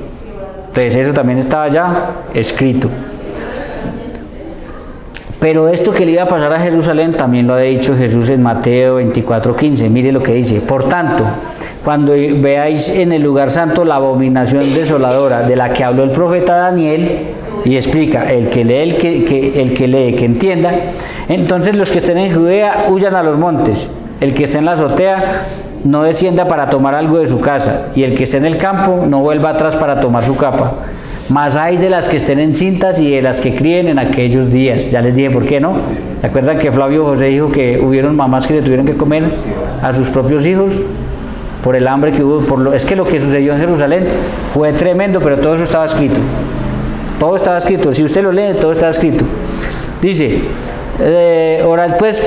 Entonces eso también estaba ya escrito. Pero esto que le iba a pasar a Jerusalén también lo ha dicho Jesús en Mateo 24:15. Mire lo que dice: por tanto, cuando veáis en el lugar santo la abominación desoladora de la que habló el profeta Daniel, y explica, el que lee, que entienda, entonces los que estén en Judea huyan a los montes, el que esté en la azotea no descienda para tomar algo de su casa, y el que esté en el campo no vuelva atrás para tomar su capa. Mas hay de las que estén encintas y de las que críen en aquellos días. Ya les dije por qué, ¿no? ¿Se acuerdan que Flavio José dijo que hubieron mamás que le tuvieron que comer a sus propios hijos por el hambre que hubo? Es que lo que sucedió en Jerusalén fue tremendo, pero todo eso estaba escrito. Todo estaba escrito. Si usted lo lee, todo está escrito. Dice, orad pues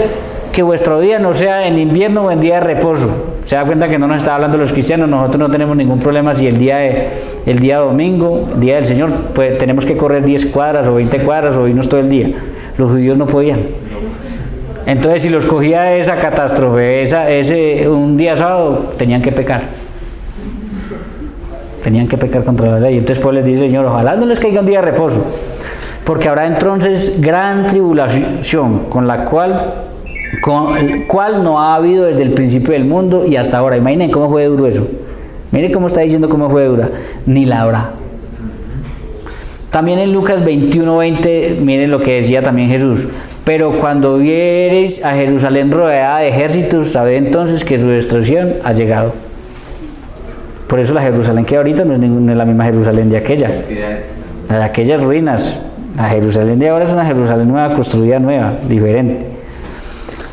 que vuestro día no sea en invierno o en día de reposo. Se da cuenta que no nos está hablando los cristianos. Nosotros no tenemos ningún problema si el día domingo, el día del Señor, pues tenemos que correr 10 cuadras o 20 cuadras o irnos todo el día. Los judíos no podían. Entonces, si los cogía esa catástrofe, un día sábado, tenían que pecar. Tenían que pecar contra la ley. Entonces, pues les dice el Señor, ojalá no les caiga un día de reposo, porque habrá entonces gran tribulación, con el cual no ha habido desde el principio del mundo y hasta ahora. Imaginen cómo fue duro eso. Miren cómo está diciendo cómo fue dura. Ni la habrá. También en Lucas 21:20, miren lo que decía también Jesús. Pero cuando viereis a Jerusalén rodeada de ejércitos, sabed entonces que su destrucción ha llegado. Por eso la Jerusalén que ahorita no es la misma Jerusalén de aquella. La de aquellas ruinas. La Jerusalén de ahora es una Jerusalén nueva, construida nueva, diferente.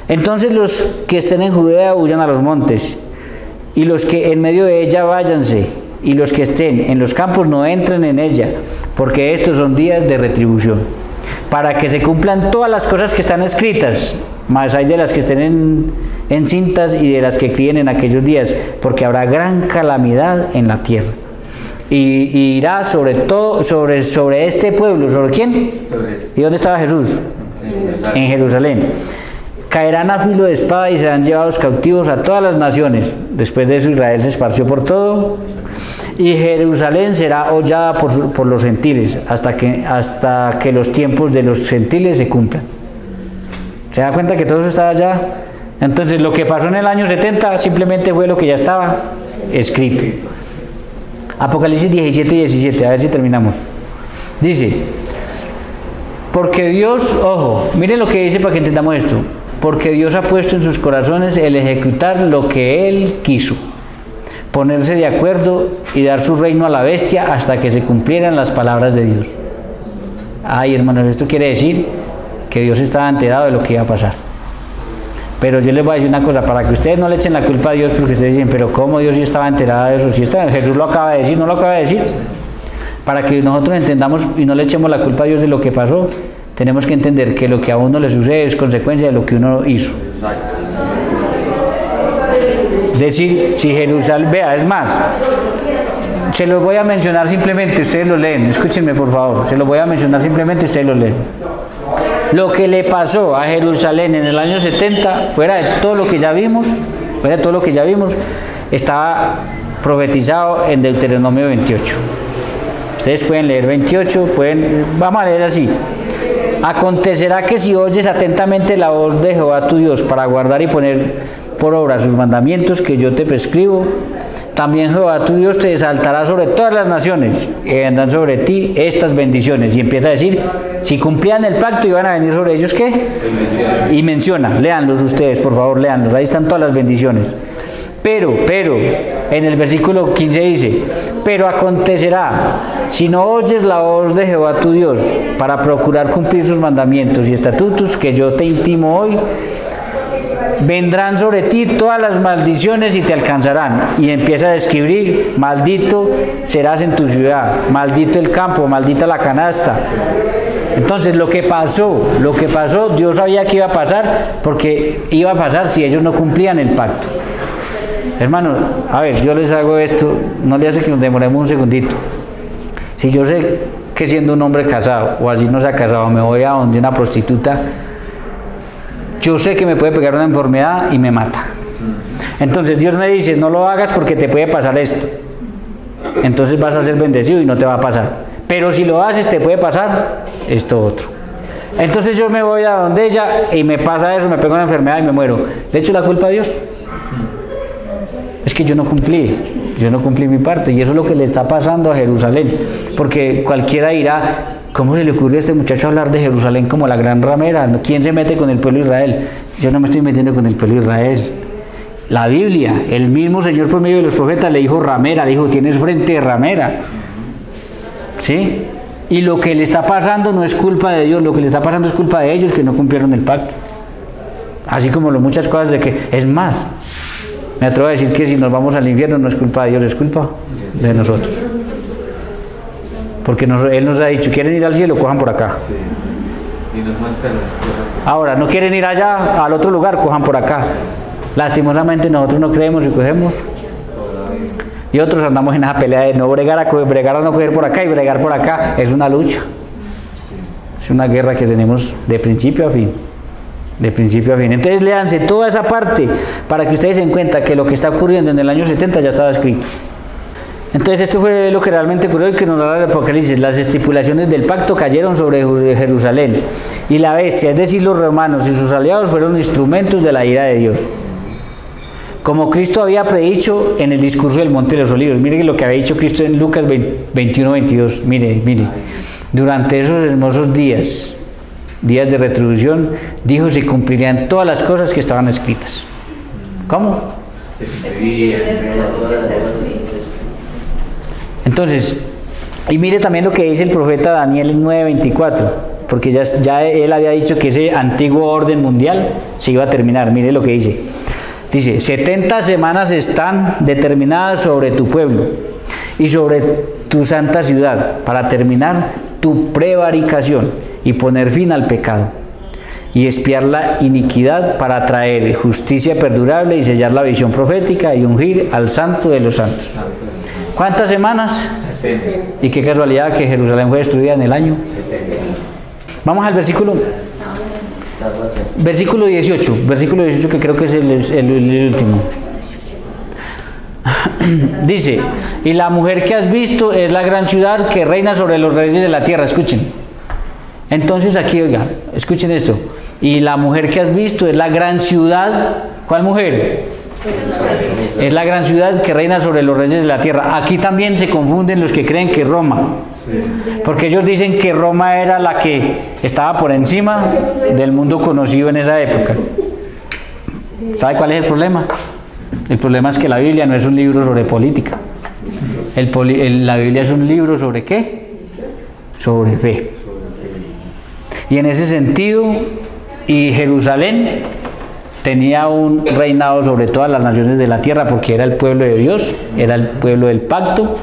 Entonces los que estén en Judea huyan a los montes, y los que en medio de ella váyanse, y los que estén en los campos no entren en ella, porque estos son días de retribución, para que se cumplan todas las cosas que están escritas. Mas hay de las que estén en cintas y de las que críen en aquellos días, porque habrá gran calamidad en la tierra. Y irá sobre todo, sobre este pueblo. ¿Sobre quién? ¿Y dónde estaba Jesús? En Jerusalén. Caerán a filo de espada y serán llevados cautivos a todas las naciones. Después de eso Israel se esparció por todo, y Jerusalén será hollada por los gentiles hasta que los tiempos de los gentiles se cumplan. ¿Se da cuenta que todo eso estaba allá? Entonces lo que pasó en el año 70 simplemente fue lo que ya estaba escrito. Apocalipsis 17:17, a ver si terminamos. Dice, porque Dios, ojo, miren lo que dice para que entendamos esto. porque Dios ha puesto en sus corazones el ejecutar lo que Él quiso, ponerse de acuerdo y dar su reino a la bestia hasta que se cumplieran las palabras de Dios. Ay, hermanos, esto quiere decir que Dios estaba enterado de lo que iba a pasar. Pero yo les voy a decir una cosa, para que ustedes no le echen la culpa a Dios, porque ustedes dicen, pero ¿cómo Dios sí estaba enterado de eso? Si Jesús lo acaba de decir, ¿no lo acaba de decir? Para que nosotros entendamos y no le echemos la culpa a Dios de lo que pasó, tenemos que entender que lo que a uno le sucede es consecuencia de lo que uno hizo. Es decir, si Jerusalén, vea, es más, se los voy a mencionar simplemente, ustedes lo leen, escúchenme por favor, se los voy a mencionar simplemente, ustedes lo leen. Lo que le pasó a Jerusalén en el año 70, fuera de todo lo que ya vimos, estaba profetizado en Deuteronomio 28. Ustedes pueden leer 28, vamos a leer así. Acontecerá que si oyes atentamente la voz de Jehová tu Dios para guardar y poner por obra sus mandamientos que yo te prescribo, también Jehová tu Dios te exaltará sobre todas las naciones y vendrán sobre ti estas bendiciones. Y empieza a decir, si cumplían el pacto iban a venir sobre ellos, ¿qué? Y menciona, léanlos ustedes, por favor, léanlos, ahí están todas las bendiciones. Pero, en el versículo 15 dice, pero acontecerá, si no oyes la voz de Jehová tu Dios para procurar cumplir sus mandamientos y estatutos que yo te intimo hoy, vendrán sobre ti todas las maldiciones y te alcanzarán. Y empieza a describir, maldito serás en tu ciudad, maldito el campo, maldita la canasta. Entonces lo que pasó, Dios sabía que iba a pasar, porque iba a pasar si ellos no cumplían el pacto. Hermano, a ver, yo les hago esto, no le hace que nos demoremos un segundito. Si yo sé que siendo un hombre casado, o así no se ha casado, me voy a donde una prostituta, yo sé que me puede pegar una enfermedad y me mata. Entonces Dios me dice, no lo hagas porque te puede pasar esto. Entonces vas a ser bendecido y no te va a pasar. Pero si lo haces, te puede pasar esto otro. Entonces yo me voy a donde ella y me pasa eso, me pego una enfermedad y me muero. ¿Le echo la culpa a Dios? Es que yo no cumplí mi parte, y eso es lo que le está pasando a Jerusalén, porque cualquiera dirá, ¿cómo se le ocurre a este muchacho hablar de Jerusalén como la gran ramera? ¿Quién se mete con el pueblo de Israel? Yo no me estoy metiendo con el pueblo de Israel. La Biblia, el mismo Señor por medio de los profetas le dijo ramera, le dijo, tienes frente de ramera, ¿sí? Y lo que le está pasando no es culpa de Dios, lo que le está pasando es culpa de ellos que no cumplieron el pacto. Así como muchas cosas de que, es más, me atrevo a decir que si nos vamos al infierno no es culpa de Dios, es culpa de nosotros. Porque Él nos ha dicho, ¿quieren ir al cielo? Cojan por acá. Sí. Y nos muestran las cosas que... Ahora, ¿no quieren ir allá, al otro lugar? Cojan por acá. Lastimosamente nosotros no creemos y cogemos. Y otros andamos en esa pelea de no bregar a no coger por acá y bregar por acá. Es una lucha. Es una guerra que tenemos de principio a fin. De principio a fin. Entonces léanse toda esa parte para que ustedes se den cuenta que lo que está ocurriendo en el año 70 ya estaba escrito. Entonces esto fue lo que realmente ocurrió y que nos habla el Apocalipsis. Las estipulaciones del pacto cayeron sobre Jerusalén y la bestia, es decir, los romanos y sus aliados fueron instrumentos de la ira de Dios. Como Cristo había predicho en el discurso del Monte de los Olivos. Mire lo que había dicho Cristo en Lucas 21-22. Mire. Durante esos hermosos días de retribución, dijo, se cumplirían todas las cosas que estaban escritas. ¿Cómo? Entonces, y mire también lo que dice el profeta Daniel en 9:24, porque ya él había dicho que ese antiguo orden mundial se iba a terminar. Mire lo que dice. Dice, 70 semanas están determinadas sobre tu pueblo y sobre tu santa ciudad para terminar tu prevaricación y poner fin al pecado y expiar la iniquidad para traer justicia perdurable y sellar la visión profética y ungir al santo de los santos. ¿Cuántas semanas? 70. Y qué casualidad que Jerusalén fue destruida en el año 70. Vamos al versículo 18, que creo que es el último. Dice, y la mujer que has visto es la gran ciudad que reina sobre los reyes de la tierra. Escuchen. Entonces aquí, oiga, escuchen esto. Y la mujer que has visto es la gran ciudad. ¿Cuál mujer? Es la gran ciudad que reina sobre los reyes de la tierra. Aquí también se confunden los que creen que Roma, porque ellos dicen que Roma era la que estaba por encima del mundo conocido en esa época. ¿Sabe cuál es el problema? El problema es que la Biblia no es un libro sobre política. La Biblia es un libro ¿sobre qué? Sobre fe. Y en ese sentido, y Jerusalén tenía un reinado sobre todas las naciones de la tierra porque era el pueblo de Dios, era el pueblo del pacto,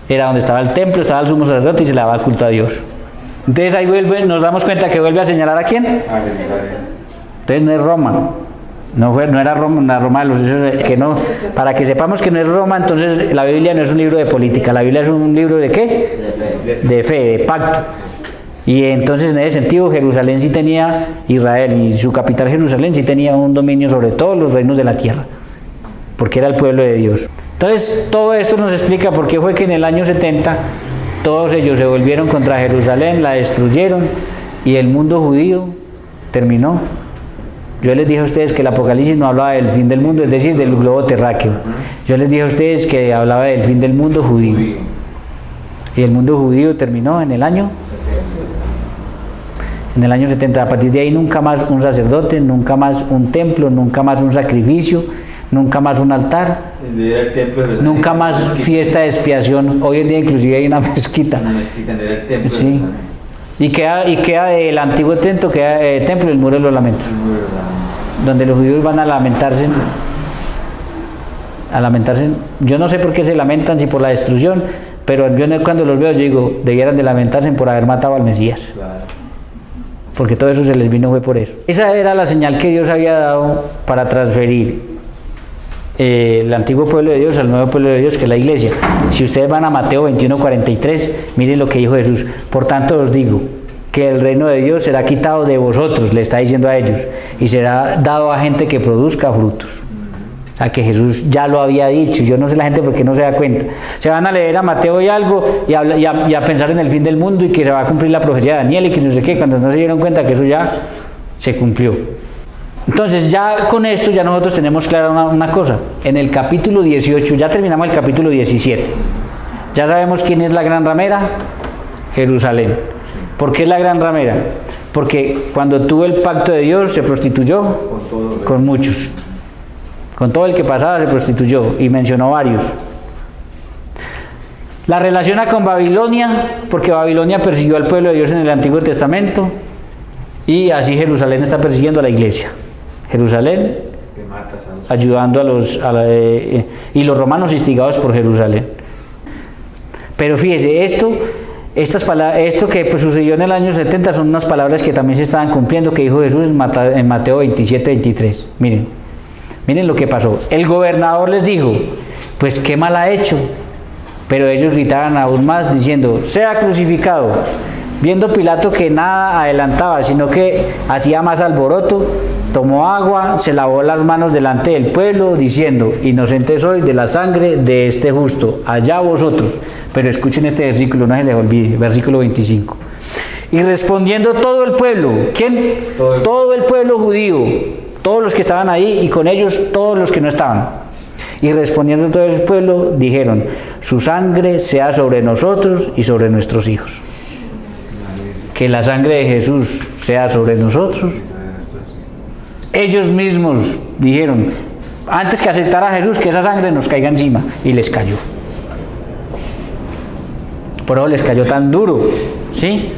era donde estaba el templo, estaba el sumo sacerdote y se le daba culto a Dios. Entonces ahí nos damos cuenta que vuelve a señalar ¿a quién? Entonces no es Roma, no era Roma, una Roma de los hechos, que no, para que sepamos que no es Roma. Entonces la Biblia no es un libro de política, la Biblia es un libro ¿de qué? De fe, de pacto. Y entonces en ese sentido Jerusalén sí tenía, Israel y su capital Jerusalén sí tenía un dominio sobre todos los reinos de la tierra, porque era el pueblo de Dios. Entonces todo esto nos explica por qué fue que en el año 70 todos ellos se volvieron contra Jerusalén, la destruyeron y el mundo judío terminó. Yo les dije a ustedes que el Apocalipsis no hablaba del fin del mundo, es decir, del globo terráqueo. Yo les dije a ustedes que hablaba del fin del mundo judío. Y el mundo judío terminó en el año 70. A partir de ahí nunca más un sacerdote, nunca más un templo, nunca más un sacrificio, nunca más un altar, nunca más fiesta de expiación. Hoy en día inclusive hay una mezquita. Sí. Y queda del antiguo templo, templo el muro de los lamentos, donde los judíos van a lamentarse. Yo no sé por qué se lamentan, si por la destrucción, pero yo cuando los veo yo digo, debieran de lamentarse por haber matado al Mesías. Porque todo eso se les vino fue por eso. Esa era la señal que Dios había dado para transferir el antiguo pueblo de Dios al nuevo pueblo de Dios, que es la iglesia. Si ustedes van a Mateo 21:43, miren lo que dijo Jesús. Por tanto os digo que el reino de Dios será quitado de vosotros, le está diciendo a ellos, y será dado a gente que produzca frutos. O sea, que Jesús ya lo había dicho. Yo no sé la gente por qué no se da cuenta. Se van a leer a Mateo y algo y a pensar en el fin del mundo y que se va a cumplir la profecía de Daniel y que no sé qué, cuando no se dieron cuenta que eso ya se cumplió. Entonces ya con esto ya nosotros tenemos clara una cosa. En el capítulo 18, ya terminamos el capítulo 17. Ya sabemos quién es la gran ramera, Jerusalén. ¿Por qué es la gran ramera? Porque cuando tuvo el pacto de Dios se prostituyó con muchos. Con todo el que pasaba se prostituyó y mencionó varios. La relaciona con Babilonia, porque Babilonia persiguió al pueblo de Dios en el Antiguo Testamento y así Jerusalén está persiguiendo a la iglesia. Jerusalén ayudando y los romanos instigados por Jerusalén. Pero fíjese, esto que sucedió en el año 70 son unas palabras que también se estaban cumpliendo, que dijo Jesús en Mateo 27:23. Miren lo que pasó. El gobernador les dijo, pues qué mal ha hecho. Pero ellos gritaban aún más diciendo, sea crucificado. Viendo Pilato que nada adelantaba, sino que hacía más alboroto, tomó agua, se lavó las manos delante del pueblo, diciendo, inocente soy de la sangre de este justo, allá vosotros. Pero escuchen este versículo, no se les olvide, versículo 25. Y respondiendo todo el pueblo, ¿quién? Todo el pueblo judío, todos los que estaban ahí y con ellos todos los que no estaban. Y respondiendo todo el pueblo, dijeron, su sangre sea sobre nosotros y sobre nuestros hijos. Que la sangre de Jesús sea sobre nosotros. Ellos mismos dijeron, antes que aceptar a Jesús, que esa sangre nos caiga encima. Y les cayó. Por eso les cayó tan duro, ¿sí?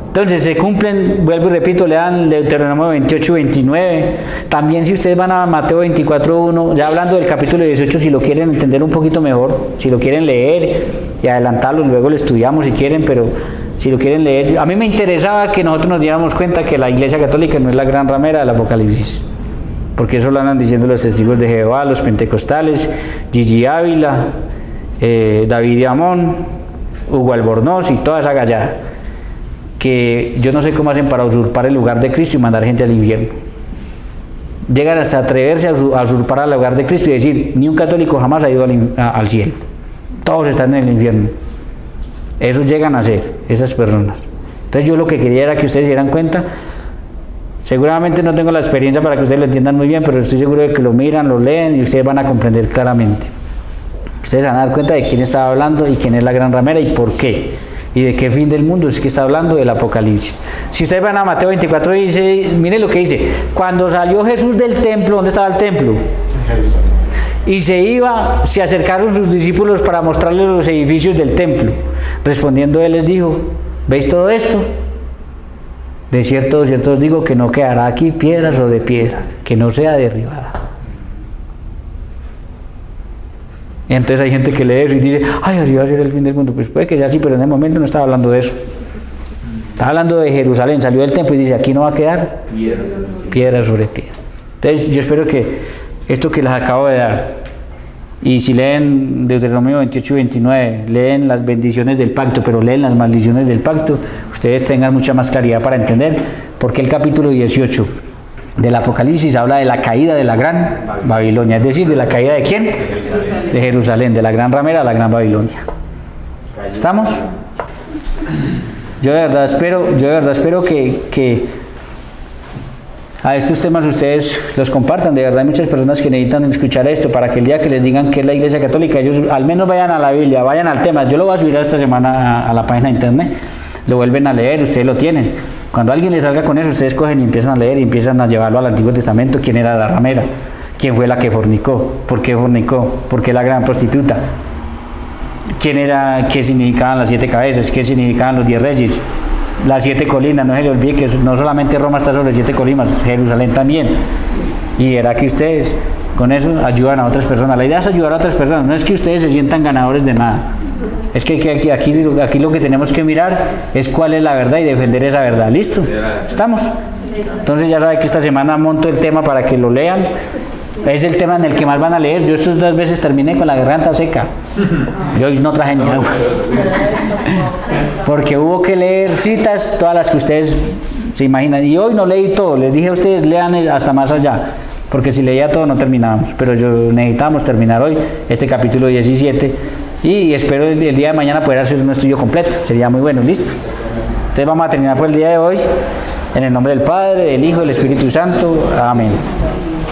Entonces se cumplen, vuelvo y repito, lean Deuteronomio 28:29. También si ustedes van a Mateo 24:1, ya hablando del capítulo 18, si lo quieren entender un poquito mejor, si lo quieren leer y adelantarlo, luego lo estudiamos si quieren, pero si lo quieren leer, a mí me interesaba que nosotros nos diéramos cuenta que la Iglesia Católica no es la gran ramera del Apocalipsis, porque eso lo andan diciendo los testigos de Jehová, los pentecostales, Gigi Ávila, David de Amón, Hugo Albornoz y toda esa gallada, que yo no sé cómo hacen para usurpar el lugar de Cristo y mandar gente al infierno. Llegan hasta atreverse a usurpar el lugar de Cristo y decir, ni un católico jamás ha ido al cielo, todos están en el infierno. Esos llegan a ser, esas personas. Entonces yo lo que quería era que ustedes se dieran cuenta. Seguramente no tengo la experiencia para que ustedes lo entiendan muy bien, pero estoy seguro de que lo miran, lo leen y ustedes van a comprender claramente. Ustedes van a dar cuenta de quién estaba hablando y quién es la gran ramera y por qué. ¿Y de qué fin del mundo? Es que está hablando del Apocalipsis. Si ustedes van a Mateo 24, dice, miren lo que dice, cuando salió Jesús del templo, ¿dónde estaba el templo? Y se acercaron sus discípulos para mostrarles los edificios del templo. Respondiendo él les dijo, ¿veis todo esto? De cierto os digo que no quedará aquí piedra sobre piedra, que no sea derribada. Y entonces hay gente que lee eso y dice, ay, así va a ser el fin del mundo. Pues puede que sea así, pero en el momento no estaba hablando de eso. Estaba hablando de Jerusalén, salió del templo y dice, aquí no va a quedar piedra sobre piedra. Entonces yo espero que esto que les acabo de dar, y si leen Deuteronomio 28 y 29, leen las bendiciones del pacto, pero leen las maldiciones del pacto, ustedes tengan mucha más claridad para entender por qué el capítulo 18 del Apocalipsis habla de la caída de la gran Babilonia, es decir, de la caída de ¿quién? De Jerusalén, de la gran ramera, la gran Babilonia. ¿Estamos? Yo de verdad espero que a estos temas ustedes los compartan. De verdad hay muchas personas que necesitan escuchar esto para que el día que les digan que es la Iglesia Católica, ellos al menos vayan a la Biblia, vayan al tema. Yo lo voy a subir esta semana a la página de internet, lo vuelven a leer, ustedes lo tienen. Cuando alguien les salga con eso, ustedes cogen y empiezan a leer y empiezan a llevarlo al Antiguo Testamento. ¿Quién era la ramera? ¿Quién fue la que fornicó? ¿Por qué fornicó? ¿Por qué la gran prostituta? ¿Quién era? ¿Qué significaban las 7 cabezas? ¿Qué significaban los 10 reyes? Las 7 colinas, no se le olvide que no solamente Roma está sobre 7 colinas, Jerusalén también. Y era que ustedes con eso ayudan a otras personas. La idea es ayudar a otras personas, no es que ustedes se sientan ganadores de nada. Es que aquí lo que tenemos que mirar es cuál es la verdad y defender esa verdad. ¿Listo? ¿Estamos? Entonces ya saben que esta semana monto el tema para que lo lean. Es el tema en el que más van a leer. Yo estas 2 veces terminé con la garganta seca. Y hoy no traje ni agua. Porque hubo que leer citas, todas las que ustedes se imaginan. Y hoy no leí todo. Les dije a ustedes, lean hasta más allá. Porque si leía todo no terminábamos. Pero necesitamos terminar hoy este capítulo 17. Y espero el día de mañana poder hacer un estudio completo. Sería muy bueno. ¿Listo? Entonces vamos a terminar por el día de hoy. En el nombre del Padre, del Hijo y del Espíritu Santo. Amén.